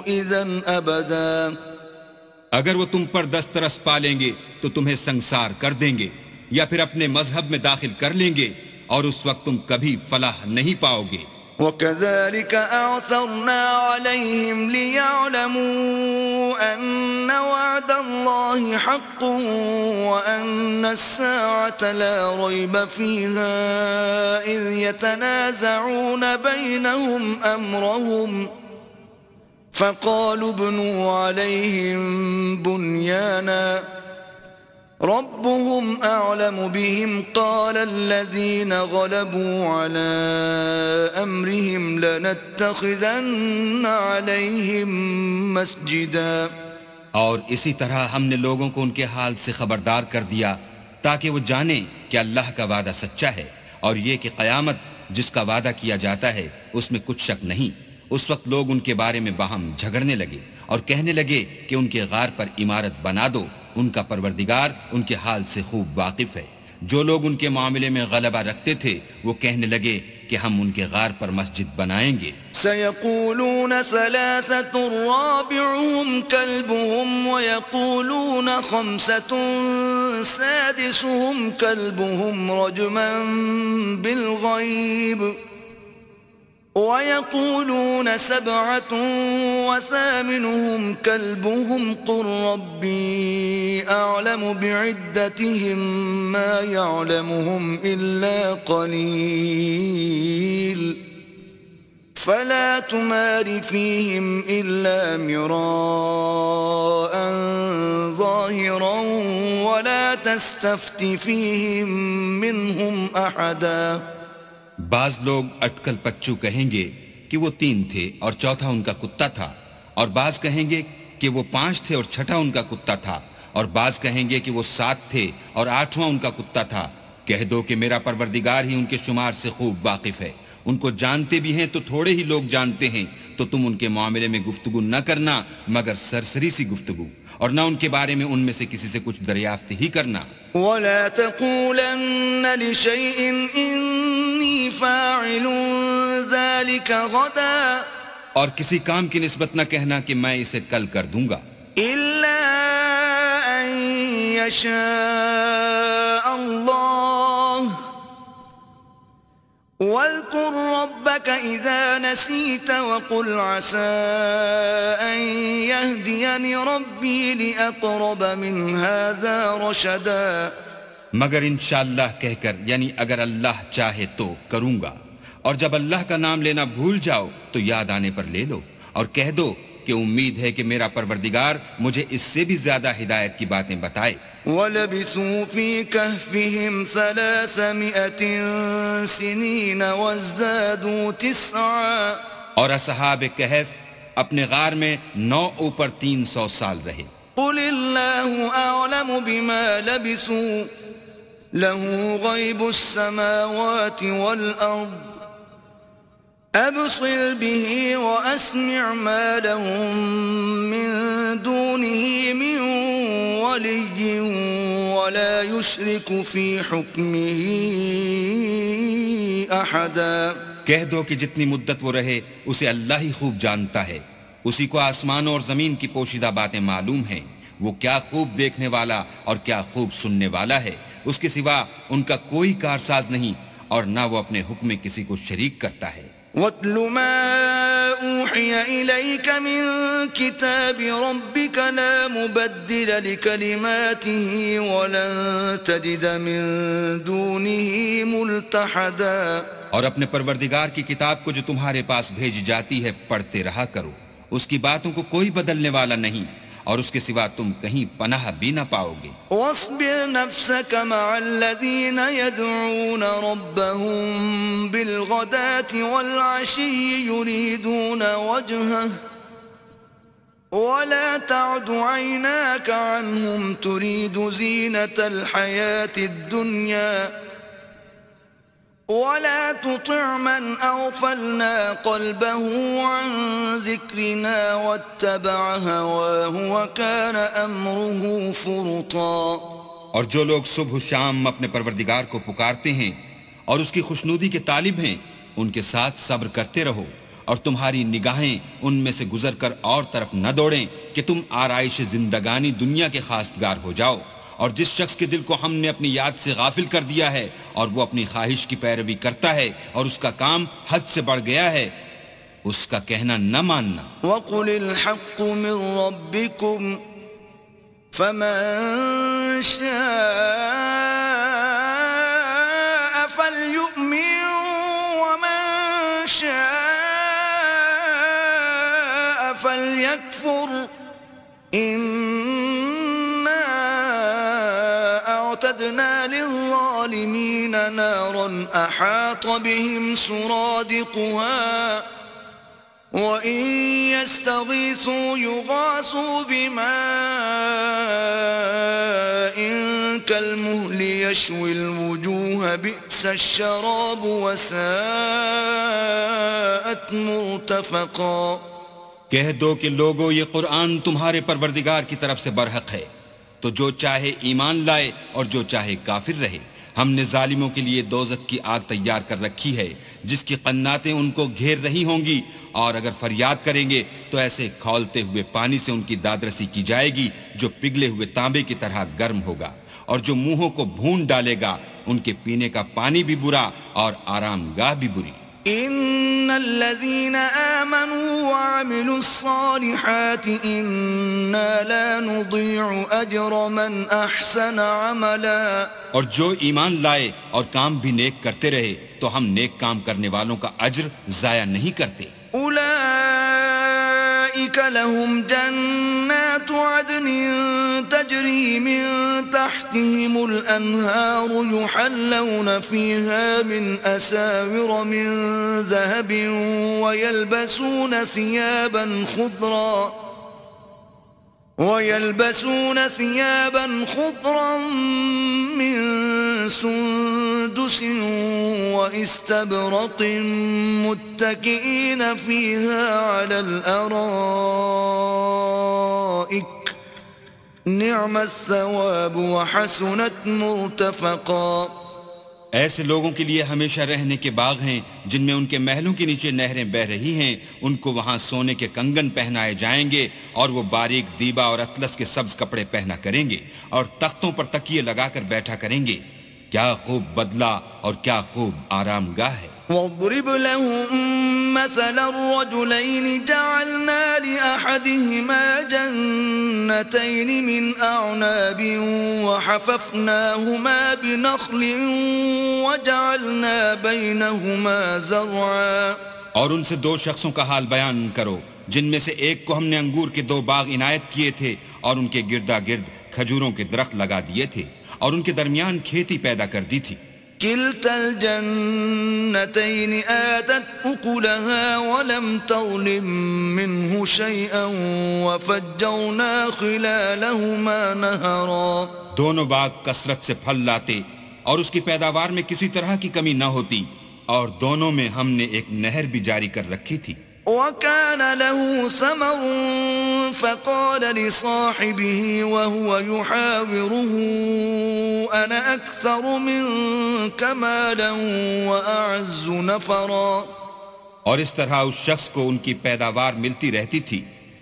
إذن أبدا. اگر وہ تم پر دسترس پالیں گے تو تمہیں سنسار کر دیں گے یا پھر اپنے مذہب میں داخل کر لیں گے، اور اس وقت تم کبھی فلاح نہیں پاؤ گے. وَكَذَلِكَ أَعْثَرْنَا عَلَيْهِمْ لِيَعْلَمُوا أَنَّ وَعْدَ اللَّهِ حَقٌّ وَأَنَّ السَّاعَةَ لَا رَيْبَ فِيهَا إِذْ يَتَنَازَعُونَ بَيْنَهُمْ أَمْرَهُمْ فَقَالُوا ابْنُوا عَلَيْهِمْ بُنْيَانًا ربهم أعلم بهم قال الذين غلبوا على أمرهم لنتخذن عليهم مسجدا. اور اسی طرح ہم نے لوگوں کو ان کے حال سے خبردار کر دیا تاکہ وہ جانیں کہ اللہ کا وعدہ سچا ہے، اور یہ کہ قیامت جس کا وعدہ کیا جاتا ہے اس میں کچھ شک نہیں. اس وقت لوگ ان کے بارے میں باہم جھگڑنے لگے اور کہنے لگے کہ ان کے غار پر عمارت بنا دو، ان کا پروردگار ان کے حال سے خوب واقف ہے. جو لوگ ان کے معاملے میں غلبہ رکھتے تھے وہ کہنے لگے کہ ہم ان کے غار پر مسجد بنائیں گے. سيقولون ثلاثة رابعهم كلبهم ويقولون خمسة سادسهم كلبهم رجما بالغيب ويقولون سبعة وثامنهم كلبهم قل ربي أعلم بعدتهم ما يعلمهم إلا قليل فلا تمار فيهم إلا مراء ظاهرا ولا تستفت فيهم منهم أحدا. بعض لوگ اٹکل پچو کہیں گے کہ وہ 3 تھے اور چوتھا ان کا کتا تھا، اور بعض کہیں گے کہ وہ 5 تھے اور چھٹا ان کا کتا تھا، اور بعض کہیں گے کہ وہ 7 تھے اور 8واں ان کا کتا تھا. کہہ دو کہ میرا پروردگار ہی ان کے شمار سے خوب واقف ہے. ان کو جانتے بھی ہیں تو تھوڑے ہی لوگ جانتے ہیں، تو تم ان کے معاملے میں گفتگو نہ کرنا مگر سرسری سی گفتگو، اور نہ ان کے بارے میں ان میں سے کسی سے کچھ دریافت ہی کرنا. وَلَا تَقُولَنَّ لِشَيْءٍ إِنِّي فَاعِلٌ ذَلِكَ غَدًا اور کسی کام کی نسبت نہ کہنا کہ میں اسے کل کر دوں گا. إِلَّا أَن يَشَاءَ اللَّهُ وَاذْكُرْ رَبَّكَ إِذَا نَسِيتَ وَقُلْ عَسَىٰ أَن يَهْدِيَنِ رَبِّي لِأَقْرَبَ مِنْ هَذَا رَشَدًا. مگر انشاءاللہ کہہ کر، یعنی اگر اللہ چاہے تو کروں گا، اور جب اللہ کا نام لینا بھول جاؤ تو یاد آنے پر لے لو، اور کہہ دو کہ امید ہے کہ میرا پروردگار مجھے اس سے بھی زیادہ ہدایت کی باتیں بتائے۔ وَلَبِثُوا فِي كَهْفِهِمْ 300 سِنِينَ وَازْدَادُوا 9 اور اصحاب کہف اپنے غار میں 9 اوپر 300 سال رہے۔ قُلِ اللَّهُ أَعْلَمُ بِمَا لَبِثُوا لَهُ غَيْبُ السَّمَاوَاتِ وَالْأَرْضِ أَبْصِرْ بِهِ وَأَسْمِعْ مَا لَهُم مِّن دُونِهِ مِن وَلِيٍّ وَلَا يُشْرِكُ فِي حُكْمِهِ أَحَدًا۔ کہہ دو کہ جتنی مدت وہ رہے اسے اللہ ہی خوب جانتا ہے، اسی کو آسمانوں اور زمین کی پوشیدہ باتیں معلوم ہیں، وہ کیا خوب دیکھنے والا اور کیا خوب سننے والا ہے، اس کے سوا ان کا کوئی کارساز نہیں اور نہ وہ اپنے حکم میں کسی کو شریک کرتا ہے۔ وَاتْلُ مَا أُوحِيَ إِلَيْكَ مِن كِتَابِ رَبِّكَ لَا مُبَدِّلَ لِكَلِمَاتِهِ وَلَن تَجِدَ مِن دُونِهِ مُلْتَحَدًا۔ اور اپنے پروردگار کی کتاب کو جو تمہارے پاس بھیجی جاتی ہے پڑھتے رہا کرو، اس کی باتوں کو کوئی بدلنے والا نہیں اور اس کے سوا تم کہیں پناہ بھی نہ پاؤ گے۔ وَاصْبِرْ نَفْسَكَ مَعَ الَّذِينَ يَدْعُونَ رَبَّهُم بِالْغَدَاةِ وَالْعَشِيِّ يُرِيدُونَ وَجْهَهُ وَلَا تَعْدُ عَيْنَاكَ عَنْهُمْ تُرِيدُ زِينَةَ الْحَيَاةِ الدُّنْيَا وَلَا تُطِعْ مَنْ أَغْفَلْنَا قَلْبَهُ عَنْ ذِكْرِنَا وَاتَّبَعَ هَوَاهُ وَكَانَ أَمْرُهُ فُرُطًا۔ اور جو لوگ صبح و شام اپنے پروردگار کو پکارتے ہیں اور اس کی خوشنودی کے طالب ہیں، ان کے ساتھ صبر کرتے رہو اور تمہاری نگاہیں ان میں سے گزر کر اور طرف نہ دوڑیں کہ تم آرائش زندگانی دنیا کے خواستگار ہو جاؤ۔ اور جس شخص کے دل کو ہم نے اپنی یاد سے غافل کر دیا ہے اور وہ اپنی خواہش کی پیروی کرتا ہے اور اس کا کام حد سے بڑھ گیا ہے، اس کا کہنا نہ ماننا۔ وَقُلِ الْحَقُّ مِن رَّبِّكُمْ فَمَن شَاءَ فَلْيُؤْمِن وَمَن شَاءَ فَلْيَكْفُرْ أعتدنا للظالمين نارا أحاط بهم سرادقها وإن يستغيثوا يغاثوا بماء كالمهل يشوي الوجوه بئس الشراب وساءت مرتفقا۔ کہہ دو کہ لوگو یہ قرآن تمہارے پروردگار کی طرف سے برحق ہے، تو جو چاہے ایمان لائے اور جو چاہے کافر رہے۔ ہم نے ظالموں کے لیے دوزخ کی آگ تیار کر رکھی ہے جس کی قناتیں ان کو گھیر رہی ہوں گی، اور اگر فریاد کریں گے تو ایسے کھولتے ہوئے پانی سے ان کی دادرسی کی جائے گی جو پگھلے ہوئے تانبے کی طرح گرم ہوگا، اور جو منہوں کو بھون ڈالے گا ان کے پینے کا پانی بھی برا اور آرام گاہ بھی بری۔ إن الذين آمنوا وعملوا الصالحات إنا لا نضيع أجر من أحسن عملا۔ اور جو ایمان لائے اور کام بھی نیک کرتے رہے تو ہم نیک کام کرنے والوں کا اجر ضائع نہیں کرتے۔ أولئك لهم جنات عدن تجري من تحتهم الأنهار يحلون فيها من أساور من ذهب ويلبسون ثيابا خضرا من سندس واستبرق متكئين فيها على الأرائك نعم الثواب وحسنت مرتفقا۔ ایسے لوگوں کے لیے ہمیشہ رہنے کے باغ ہیں جن میں ان کے محلوں کے نیچے نہریں بہہ رہی ہیں، ان کو وہاں سونے کے کنگن پہنائے جائیں گے اور وہ باریک دیبا اور اطلس کے سبز کپڑے پہنا کریں گے اور تختوں پر تکیے لگا کر بیٹھا کریں گے۔ کیا خوب بدلہ اور کیا خوب آرام گاہ ہے۔ وَاضْرِبْ لَهُم مَّثَلَ الرَّجُلَيْنِ جَعَلْنَا لِأَحَدِهِمَا جَنَّتَيْنِ مِنْ أَعْنَابٍ وَحَفَفْنَاهُمَا بِنَخْلٍ وَجَعَلْنَا بَيْنَهُمَا زَرْعًا۔ اور ان سے دو شخصوں کا حال بیان کرو جن میں سے ایک کو ہم نے انگور کے 2 باغ عنایت کیے تھے اور ان کے گردا گرد کھجوروں کے درخت لگا دیے تھے اور ان کے درمیان کھیتی پیدا کر دی تھی. كلتا الجنتين آتت أكلها ولم تظلم منه شيئا وفجرنا خلالهما نهرا. دونوں باغ کثرت سے پھل لاتے اور اس کی پیداوار میں کسی طرح کی کمی نہ ہوتی اور دونوں میں ہم نے ایک نہر بھی جاری کر رکھی تھی. وكان له ثمر فقال لصاحبه وهو يحاوره أنا أكثر منك مالا وأعز نفرا. اور اس طرح اس شخص کو ان کی پیداوار ملتی رہتی تھی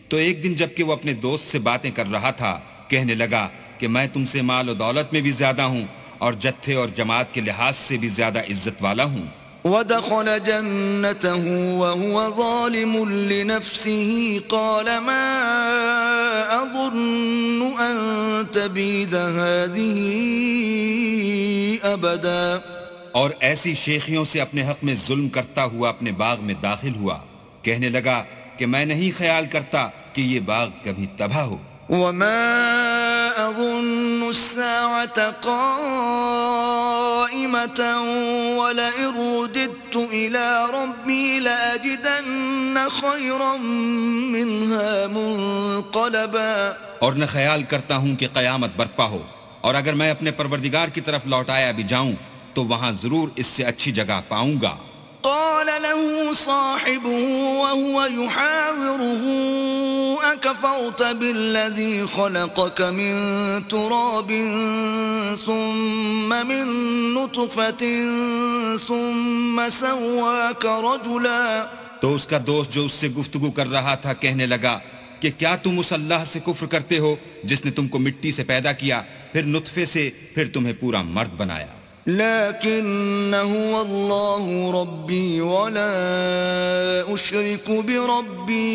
تو ایک دن جب کہ وہ اپنے دوست سے باتیں کر رہا تھا کہنے لگا کہ میں تم سے مال و دولت میں بھی زیادہ ہوں اور جتھے اور جماعت کے لحاظ سے بھی زیادہ عزت والا ہوں. ودخل جنته وهو ظالم لنفسه قال ما أظن أن تبيد هذه أبدا. اور ایسی شیخیوں سے اپنے حق میں ظلم کرتا ہوا اپنے باغ میں داخل ہوا کہنے لگا کہ میں نہیں خیال کرتا کہ یہ باغ کبھی تباہ ہو. وما أظن الساعة قائمة ولئن رددت إلى ربي لأجدن خيرا منها منقلبا. اور نہ خیال کرتا ہوں کہ قیامت برپا ہو اور اگر میں اپنے پروردگار کی طرف لوٹایا بھی جاؤں تو وہاں ضرور اس سے اچھی جگہ پاؤں گا. قال له صاحبه وهو يحاوره أكفرت بالذي خلقك من تراب ثم من نطفة ثم سواك رجلا. تو اس کا دوست جو اس سے گفتگو کر رہا تھا کہنے لگا کہ کیا تم اس اللہ سے کفر کرتے ہو جس نے تم کو مٹی سے پیدا کیا پھر نطفے سے پھر تمہیں پورا مرد بنایا. لكن هو الله ربي ولا أشرك بربي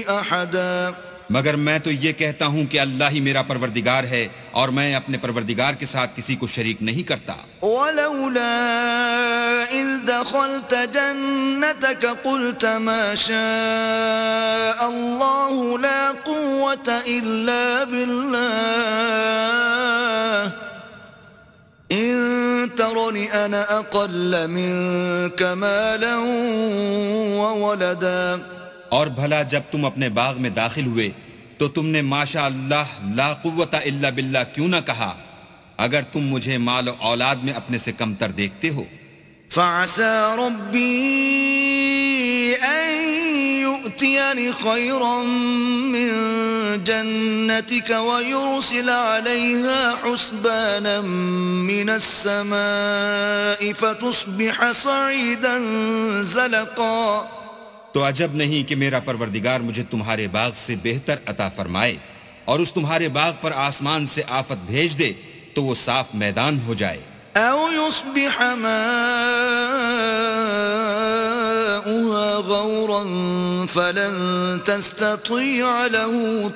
أحدا. مگر میں تو یہ کہتا ہوں کہ اللہ ہی میرا پروردگار ہے اور میں اپنے پروردگار کے ساتھ کسی کو شریک نہیں کرتا. ولولا إذ دخلت جنتك قلت ما شاء الله لا قوة إلا بالله إن ترني أنا أقل منك مالا وولدا. اور بھلا جب تم اپنے باغ میں داخل ہوئے تو تم نے ماشاء اللہ لا قوت الا باللہ کیوں نہ کہا اگر تم مجھے مال و اولاد میں اپنے سے کمتر دیکھتے ہو. فعسى ربي أن يؤتيني خيرا من جنتك ويرسل عليها حسبانا من السماء فتصبح صعيدا زلقا. تو عجب نہیں کہ میرا پروردگار مجھے تمہارے باغ سے بہتر عطا فرمائے اور اس تمہارے باغ پر آسمان سے آفت بھیج دے تو وہ صاف میدان ہو جائے. أو يصبح ماؤها غورا فلن تستطيع له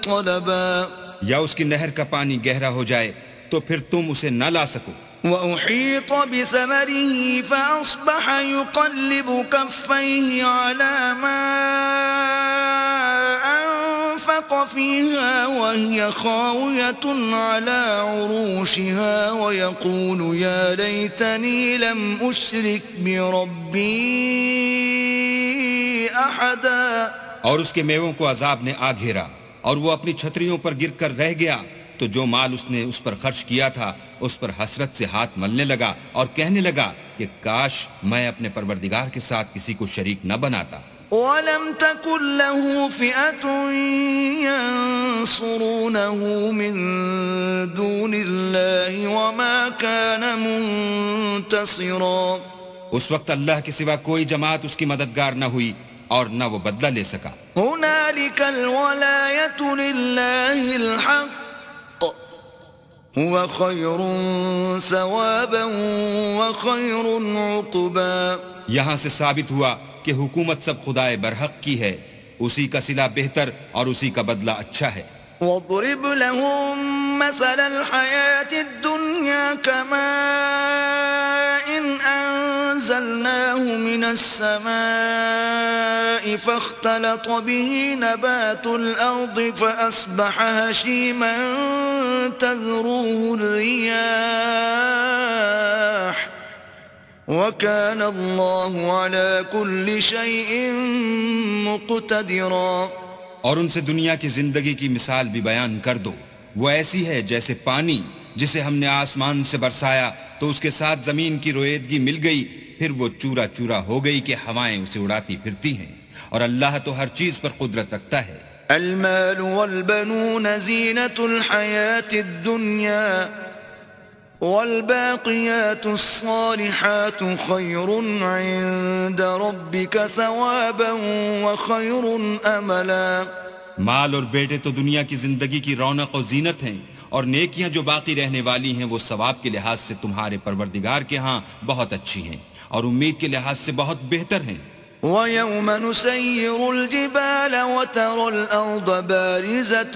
طلبا. یا اس کی نہر کا پانی گہرا ہو جائے تو پھر تم اسے نہ لا سکو. وأحيط بثمره فأصبح يقلب كفيه على ما أنفق فيها وهي خاوية على عروشها ويقول يا ليتني لم أشرك بربي أحدا. اور اس کے میووں کو عذاب نے آ گھیرا اور وہ اپنی چھتریوں پر گر کر رہ گیا تو جو مال اس نے اس پر خرچ کیا تھا اس پر حسرت سے ہاتھ ملنے لگا اور کہنے لگا کہ کاش میں اپنے پروردگار کے ساتھ کسی کو شریک نہ بناتا. وَلَمْ تَكُنْ لَهُ فِئَةٌ يَنصُرُونَهُ مِن دُونِ اللَّهِ وَمَا كَانَ مُنتَصِرًا. اس وقت اللہ کے سوا کوئی جماعت اس کی مددگار نہ ہوئی اور نہ وہ بدلہ لے سکا. هُنَالِكَ الْوَلَایَةُ لِلَّهِ الْحَقِّ هُوَ خَيْرٌ ثَوَابًا وَخَيْرٌ عُقْبًا. یہاں سے ثابت ہوا کہ حکومت سب خدائے برحق کی ہے اسی کا صلہ بہتر اور اسی کا بدلہ اچھا ہے. وَاضْرِبْ لَهُم مَّثَلَ الْحَيَاةِ الدُّنْيَا كَمَاءٍ أَنزَلْنَاهُ مِنَ السَّمَاءِ الماء فاختلط به نبات الأرض فأصبح هشيما تذروه الرياح وكان الله على كل شيء مقتدرا. اور ان سے دنیا کی زندگی کی مثال بھی بیان کر دو. وہ ایسی ہے جیسے پانی جسے ہم نے آسمان سے برسایا تو اس کے ساتھ زمین کی رویدگی مل گئی، پھر وہ چورا چورا ہو گئی کہ ہوائیں اسے اڑاتی پھرتی ہیں، اور اللہ تو ہر چیز پر قدرت رکھتا ہے. المال والبنون زینة الحياة الدنيا والباقيات الصالحات خير عند ربك ثوابا وخير املا. مال اور بیٹے تو دنیا کی زندگی کی رونق و زینت ہیں، اور نیکیاں جو باقی رہنے والی ہیں وہ ثواب کے لحاظ سے تمہارے پروردگار کے ہاں بہت اچھی ہیں اور امید کے لحاظ سے بہت بہتر ہیں. وَيَوْمَ نُسَيِّرُ الْجِبَالَ وَتَرَى الْأَرْضَ بَارِزَةً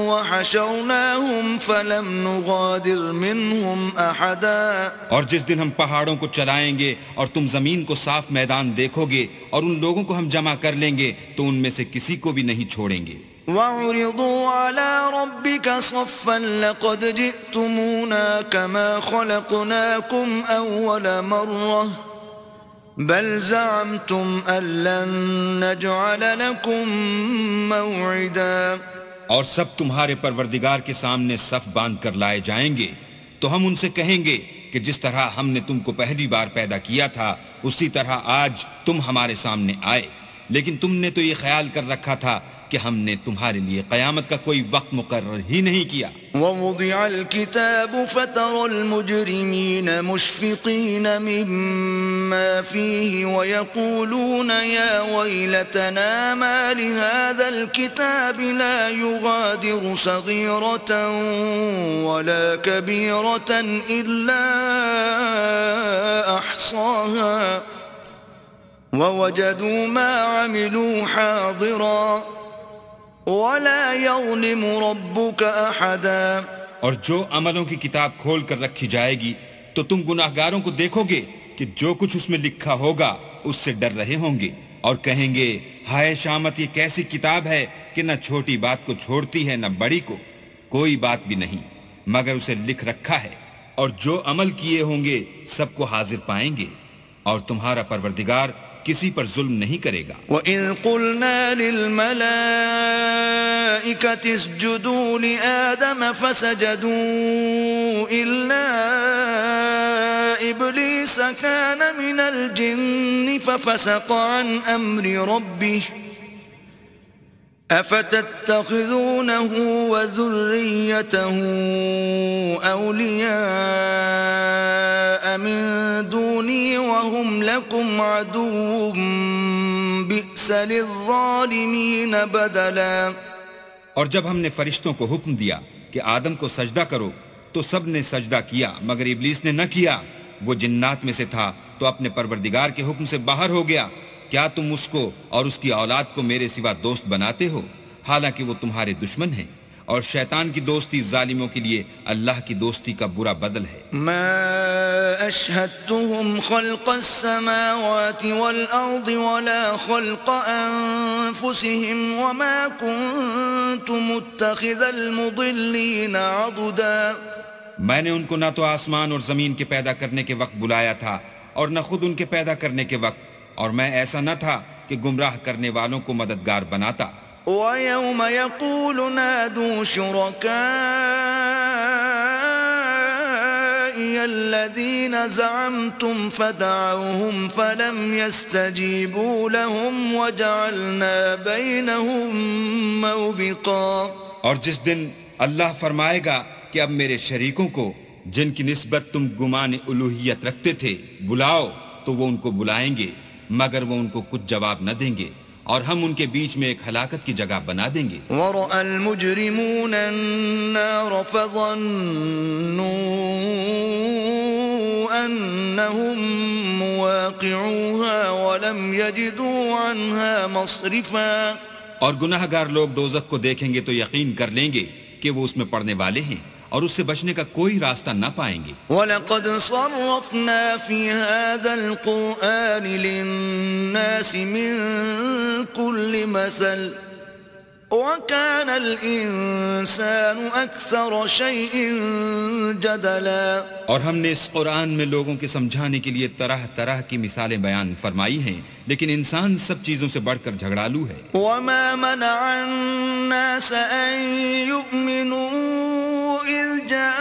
وَحَشَرْنَاهُمْ فَلَمْ نُغَادِرْ مِنْهُمْ أَحَدًا. اور جس دن ہم پہاڑوں کو چلائیں گے اور تم زمین کو صاف میدان دیکھو گے اور ان لوگوں کو ہم جمع کر لیں گے تو ان میں سے کسی کو بھی نہیں چھوڑیں گے. وَعُرِضُوا عَلَى رَبِّكَ صَفًّا لَقَدْ جِئْتُمُونَا كَمَا خَلَقْنَاكُمْ أَوَّلَ مَرَّةٍ بل زعمتم أن لن نجعل لكم موعدا. اور سب تمہارے پروردگار کے سامنے صف باندھ کر لائے جائیں گے تو ہم ان سے کہیں گے کہ جس طرح ہم نے تم کو پہلی بار پیدا کیا تھا اسی طرح آج تم ہمارے سامنے آئے، لیکن تم نے تو یہ خیال کر رکھا تھا کہ ہم نے تمہارے لیے قیامت کا کوئی وقت مقرر ہی نہیں کیا. وَوُضِعَ الْكِتَابُ فَتَرَى الْمُجْرِمِينَ مُشْفِقِينَ مِمَّا فِيهِ وَيَقُولُونَ يَا وَيْلَتَنَا مَا لِهَذَا الْكِتَابِ لَا يُغَادِرُ صَغِيرَةً وَلَا كَبِيرَةً إِلَّا أَحْصَاهَا وَوَجَدُوا مَا عَمِلُوا حَاضِرًا وَلَا يَظْلِمُ رَبُّكَ أَحَدًا. اور جو عملوں کی کتاب کھول کر رکھی جائے گی تو تم گناہگاروں کو دیکھو گے کہ جو کچھ اس میں لکھا ہوگا اس سے ڈر رہے ہوں گے اور کہیں گے ہائے شامت، یہ کیسی کتاب ہے کہ نہ چھوٹی بات کو چھوڑتی ہے نہ بڑی کو، کوئی بات بھی نہیں مگر اسے لکھ رکھا ہے، اور جو عمل کیے ہوں گے سب کو حاضر پائیں گے، اور تمہارا پروردگار کسی پر ظلم نہیں کرے گا. وَإِذْ قُلْنَا لِلْمَلَائِكَةِ اسْجُدُوا لِآدَمَ فَسَجَدُوا إِلَّا إِبْلِيسَ كَانَ مِنَ الْجِنِّ فَفَسَقَ عَنْ أَمْرِ رَبِّهِ أَفَتَتَّخِذُونَهُ وَذُرِّيَّتَهُ أَوْلِيَاءَ مِن دُونِي وَهُمْ لَكُمْ عَدُوٌّ بِئْسَ لِلظَّالِمِينَ بَدَلًا. اور جب ہم نے فرشتوں کو حکم دیا کہ آدم کو سجدہ کرو تو سب نے سجدہ کیا مگر ابلیس نے نہ کیا، وہ جنات میں سے تھا تو اپنے پروردگار کے حکم سے باہر ہو گیا. کیا تم اس کو اور اس کی اولاد کو میرے سوا دوست بناتے ہو حالانکہ وہ تمہارے دشمن ہیں، اور شیطان کی دوستی ظالموں کے لیے اللہ کی دوستی کا برا بدل ہے. ما أشهدتهم خلق السماوات والأرض ولا خلق أنفسهم وما كنت متخذ المضلين عضدا. میں نے ان کو نہ تو آسمان اور زمین کے پیدا کرنے کے وقت بلایا تھا اور نہ خود ان کے پیدا کرنے کے وقت، اور میں ایسا نہ تھا کہ گمراہ کرنے والوں کو مددگار بناتا. وَيَوْمَ يَقُولُ نَادُوا شُرَكَائِيَ الَّذِينَ زَعَمْتُمْ فَدَعَوْهُمْ فَلَمْ يَسْتَجِيبُوا لَهُمْ وَجَعَلْنَا بَيْنَهُمْ مَوْبِقًا. اور جس دن اللہ فرمائے گا کہ اب میرے شریکوں کو جن کی نسبت تم گمان الوہیت رکھتے تھے بلاؤ، تو وہ ان کو بلائیں گے مگر وہ ان کو کچھ جواب نہ دیں گے، اور ہم ان کے بیچ میں ایک ہلاکت کی جگہ بنا دیں گے. وَرَأَى الْمُجْرِمُونَ النَّارَ فَظَنُّوا أَنَّهُمْ مُوَاقِعُوهَا وَلَمْ يَجِدُوا عَنْهَا مَصْرِفًا. اور گناہگار لوگ دوزخ کو دیکھیں گے تو یقین کر لیں گے کہ وہ اس میں پڑنے والے ہیں، اور اس سے بچنے کا کوئی راستہ نہ پائیں گے۔ وَلَقَدْ صَرَّفْنَا فِي هَذَا الْقُرْآنِ لِلنَّاسِ مِنْ كُلِّ مَثَلٍ وَكَانَ الْإِنسَانُ أَكْثَرَ شَيْءٍ جَدَلًا، اور ہم نے اس قرآن میں لوگوں کے سمجھانے کے لیے طرح طرح کی مثالیں بیان فرمائی ہیں، لیکن انسان سب چیزوں سے بڑھ کر جھگڑالو ہے۔ وَمَا مَنَعَ النَّاسَ أَن يُؤْمِنُوا إِذْ جَاءَهُمُ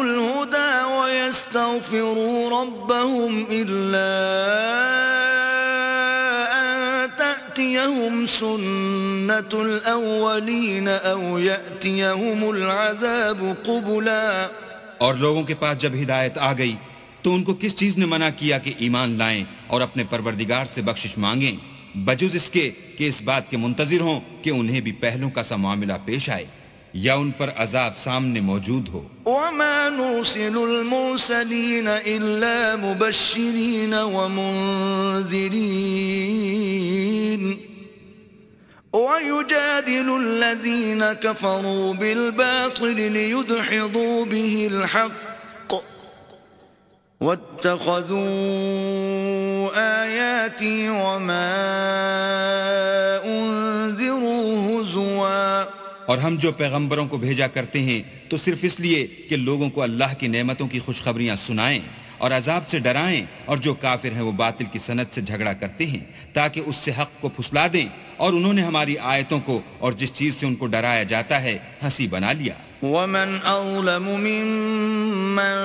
الْهُدَى وَيَسْتَغْفِرُوا رَبَّهُمْ إِلَّا يَأْتِيَهُمْ سُنَّةُ الْأَوَّلِينَ أَوْ يَأْتِيَهُمُ الْعَذَابُ قُبُلًا۔ اور لوگوں کے پاس جب ہدایت آ گئی تو ان کو کس چیز نے منع کیا کہ ایمان لائیں اور اپنے پروردگار سے بخشش مانگیں، بجز اس کے کہ اس بات کے منتظر ہوں کہ انہیں بھی پہلوں کا سا معاملہ پیش آئے یا ان پر عذاب سامنے موجود ہو۔ وَمَا نُرْسِلُ الْمُرْسَلِينَ إِلَّا مُبَشِّرِينَ وَمُنذِرِينَ وَيُجَادِلُ الَّذِينَ كَفَرُوا بِالْبَاطِلِ لِيُدْحِضُوا بِهِ الْحَقَّ وَاتَّخَذُوا آيَاتِي وَمَا أُنذِرُوا هُزُوًا۔ اور ہم جو پیغمبروں کو بھیجا کرتے ہیں تو صرف اس لیے کہ لوگوں کو اللہ کی نعمتوں کی خوشخبریاں سنائیں اور عذاب سے ڈرائیں، اور جو کافر ہیں وہ باطل کی سند سے جھگڑا کرتے ہیں تاکہ اس سے حق کو پھسلا دیں، اور انہوں نے ہماری آیتوں کو اور جس چیز سے ان کو ڈرایا جاتا ہے ہنسی بنا لیا۔ وَمَنْ أَظْلَمُ مِمَّنْ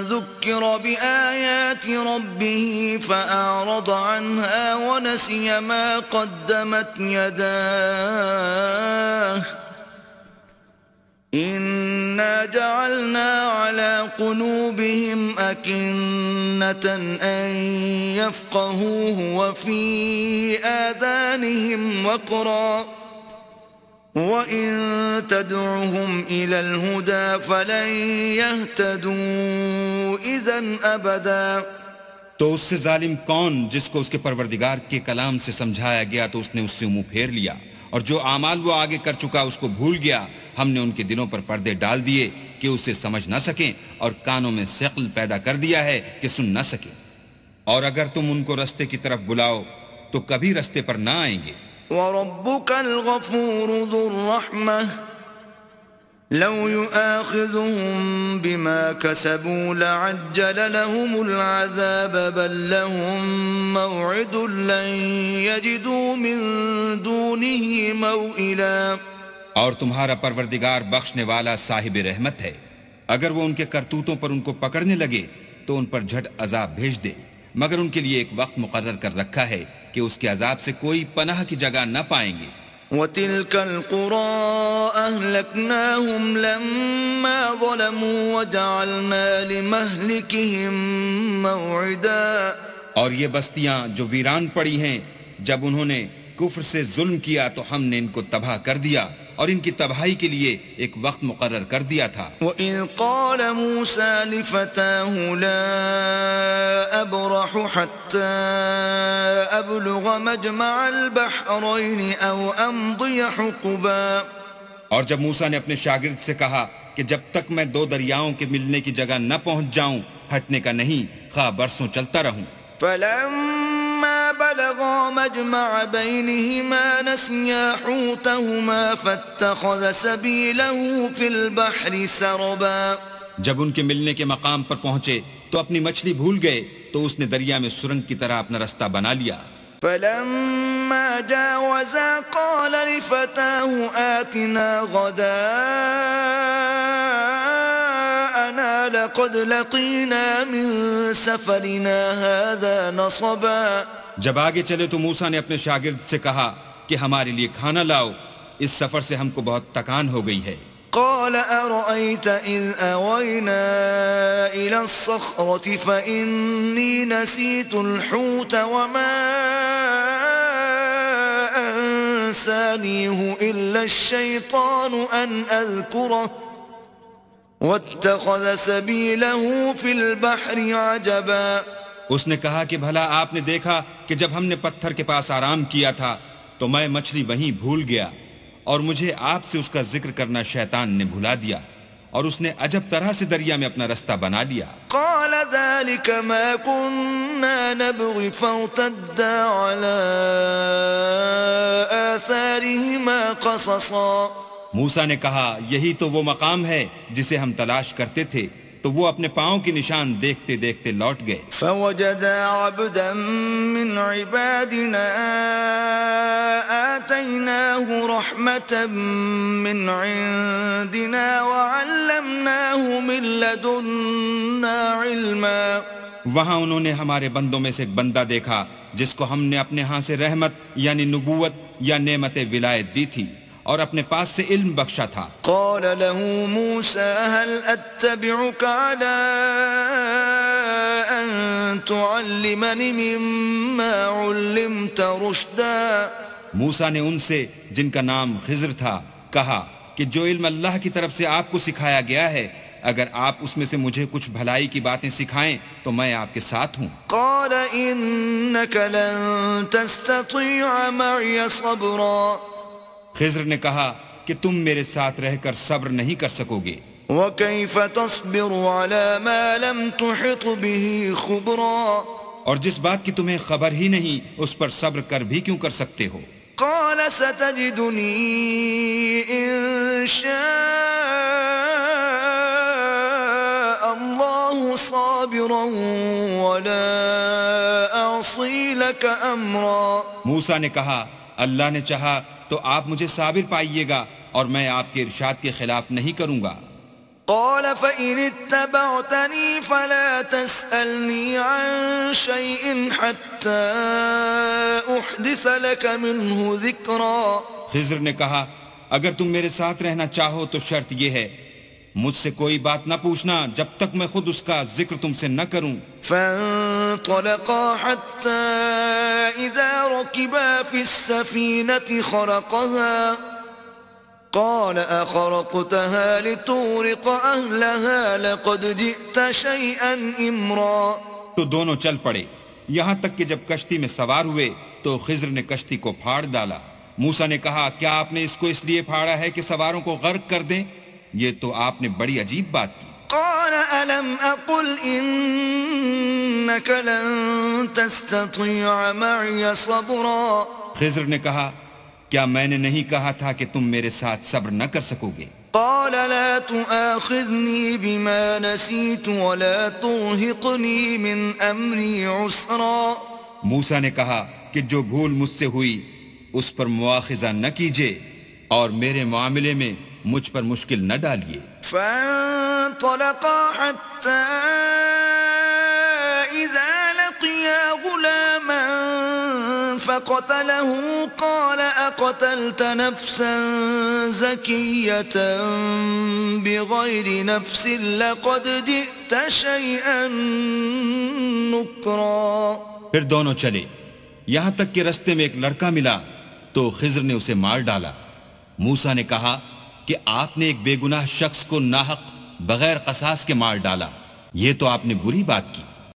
ذُكِّرَ بِآيَاتِ رَبِّهِ فَأَعْرَضَ عَنْهَا وَنَسِيَ مَا قَدَّمَتْ يَدَاهُ إِنَّا جَعَلْنَا عَلَى قُلُوبِهِمْ أَكِنَّةً أَن يَفْقَهُوهُ وَفِي آذَانِهِمْ وَقْرًا وَإِن تَدْعُهُمْ إِلَى الْهُدَى فَلَن يَهْتَدُوا إِذًا أَبَدًا۔ تو اس سے ظالم کون جس کو اس کے پروردگار کے کلام سے سمجھایا گیا تو اس نے اس سے منہ پھیر لیا، اور جو اعمال وہ آگے کر چکا اس کو بھول گیا۔ ہم نے ان کے دلوں پر پردے ڈال دیے کہ اسے سمجھ نہ سکیں، اور کانوں میں ثقل پیدا کر دیا ہے کہ سن نہ سکیں، اور اگر تم ان کو رستے کی طرف بلاؤ تو کبھی رستے پر نہ آئیں گے۔ وَرَبُّكَ الْغَفُورُ ذُو الرَّحْمَةِ لَوْ يُؤَاخِذُهُم بِمَا كَسَبُوا لَعَجَّلَ لَهُمُ الْعَذَابَ بَل لَّهُم مَّوْعِدٌ لَّن يَجِدُوا مِن دُونِهِ مَوْئِلًا۔ اور تمہارا پروردگار بخشنے والا صاحب رحمت ہے، اگر وہ ان کے کرتوتوں پر ان کو پکڑنے لگے تو ان پر جھٹ عذاب بھیج دے، مگر ان کے لیے ایک وقت مقرر کر رکھا ہے کہ اس کے عذاب سے کوئی پناہ کی جگہ نہ پائیں گے۔ وَتِلْكَ الْقُرَىٰ أَهْلَكْنَاهُمْ لَمَّا ظَلَمُوا وَجَعَلْنَا لِمَهْلِكِهِم مَّوْعِدًا۔ اور یہ بستیاں جو ویران پڑی ہیں، جب انہوں نے کفر سے ظلم کیا تو ہم نے ان کو تباہ کر دیا اور ان کی تباہی کے لیے ایک وقت مقرر کر دیا تھا۔ وَإِذْ قَالَ مُوسَىٰ لِفَتَاهُ لَا أَبْرَحُ حَتَّىٰ أَبْلُغَ مَجْمَعَ الْبَحْرَيْنِ أَوْ أَمْضِيَ حُقُبًا۔ اور جب موسیٰ نے اپنے شاگرد سے کہا کہ جب تک میں دو دریاؤں کے ملنے کی جگہ نہ پہنچ جاؤں ہٹنے کا نہیں، خواہ برسوں چلتا رہوں۔ فَلَمَّا بَلَغَا مَجْمَعَ بَيْنِهِمَا نَسِيَا حُوتَهُمَا فَاتَّخَذَ سَبِيلَهُ فِي الْبَحْرِ سَرَبًا۔ جب ان کے ملنے کے مقام پر پہنچے تو اپنی مچھلی بھول گئے تو اس نے دریا میں سرنگ کی طرح اپنا رستہ بنا لیا۔ فَلَمَّا جَاوَزَا قَالَ لِفَتَاهُ آتِنَا غَدَاءَنَا لَقَدْ لَقِينَا مِن سَفَرِنَا هَذَا نَصَبًا۔ جب آگے چلے تو موسیٰ نے اپنے شاگرد سے کہا کہ ہمارے لیے کھانا لاؤ، اس سفر سے ہم کو بہت تکان ہو گئی ہے۔ قال أرأيت إذ أوينا إلى الصخرة فإني نسيت الحوت وما أنسانيه إلا الشيطان أن أذكره واتخذ سبيله في البحر عجبا۔ اس نے کہا کہ بھلا آپ نے دیکھا کہ جب ہم نے پتھر کے پاس آرام کیا تھا تو میں مچھلی وہیں بھول گیا اور مجھے آپ سے اس کا ذکر کرنا شیطان نے بھلا دیا اور اس نے عجب طرح سے دریا میں اپنا رستہ بنا لیا۔ قال ذلك ما كنا نبغي فارتدا على آثارهما قصصا۔ موسیٰ نے کہا یہی تو وہ مقام ہے جسے ہم تلاش کرتے تھے، تو وہ اپنے پاؤں کی نشان دیکھتے دیکھتے لوٹ گئے۔ فوجدا عبدا من عبادنا آتيناه رحمة من عندنا وعلمناه من لدنا علما۔ وہاں انہوں نے ہمارے بندوں میں سے ایک بندہ دیکھا جس کو ہم نے اپنے ہاں سے رحمت یعنی نبوت یا نعمت ولایت دی تھی اور اپنے پاس سے علم بخشا تھا۔ قال له موسى هل أتبعك على أن تعلمني مما علمت رشدا۔ موسیٰ نے ان سے جن کا نام خضر تھا کہا کہ جو علم اللہ کی طرف سے آپ کو سکھایا گیا ہے، اگر آپ اس میں سے مجھے کچھ بھلائی کی باتیں سکھائیں تو میں آپ کے ساتھ ہوں۔ قال إنك لن تستطيع معي صبرا۔ خضر نے کہا کہ تم میرے ساتھ رہ کر صبر نہیں کر سکو گے۔ وكيف تصبر على ما لم تحط به خبرا۔ اور جس بات کی تمہیں خبر ہی نہیں اس پر صبر کر بھی کیوں کر سکتے ہو؟ قال ستجدني إن شاء الله صابرا ولا أعصي لك أمرا۔ موسیٰ نے کہا اللہ نے چاہا تو آپ مجھے صابر پائیے گا اور میں آپ کے ارشاد کے خلاف نہیں کروں گا۔ قال فإن اتبعتني فلا تسألني عن شيء حتى أحدث لك منه ذكرا۔ خضر نے کہا اگر تم میرے ساتھ رہنا چاہو تو شرط یہ ہے مجھ سے کوئی بات نہ پوچھنا جب تک میں خود اس کا ذکر تم سے نہ کروں۔ فانطلقا حتى إذا ركبا في السفينة خرقها قال أخرقتها لتغرق أهلها لقد جئت شيئا إمرا۔ تو دونوں چل پڑے یہاں تک کہ جب کشتی میں سوار ہوئے تو خضر نے کشتی کو پھاڑ ڈالا۔ موسیٰ نے کہا کیا آپ نے اس کو اس لیے پھاڑا ہے کہ سواروں کو غرق کر دیں؟ یہ تو آپ نے بڑی عجیب بات کی۔ قال ألم أقل إنك لن تستطيع معي صبرا۔ خضر نے کہا کیا میں نے نہیں کہا تھا کہ تم میرے ساتھ صبر نہ کر سکو گے؟ قال لا تؤاخذني بما نسيت ولا ترهقني من أمري عسرا۔ موسیٰ نے کہا کہ جو بھول مجھ سے ہوئی اس پر مواخذہ نہ کیجیے اور میرے معاملے میں مجھ پر مشکل نہ ڈالیے۔ فانطلقا حتى إذا لقيا غلاما فقتله قال أقتلت نفسا زكية بغير نفس لقد جئت شيئا نكرا۔ پھر دونوں چلے یہاں تک کہ رستے میں ایک لڑکا ملا تو خضر نے اسے مار ڈالا۔ موسیٰ نے کہا کہ آپ نے ایک بے گناہ شخص کو ناحق بغیر قصاص کے مار ڈالا، یہ تو آپ نے بری بات کی۔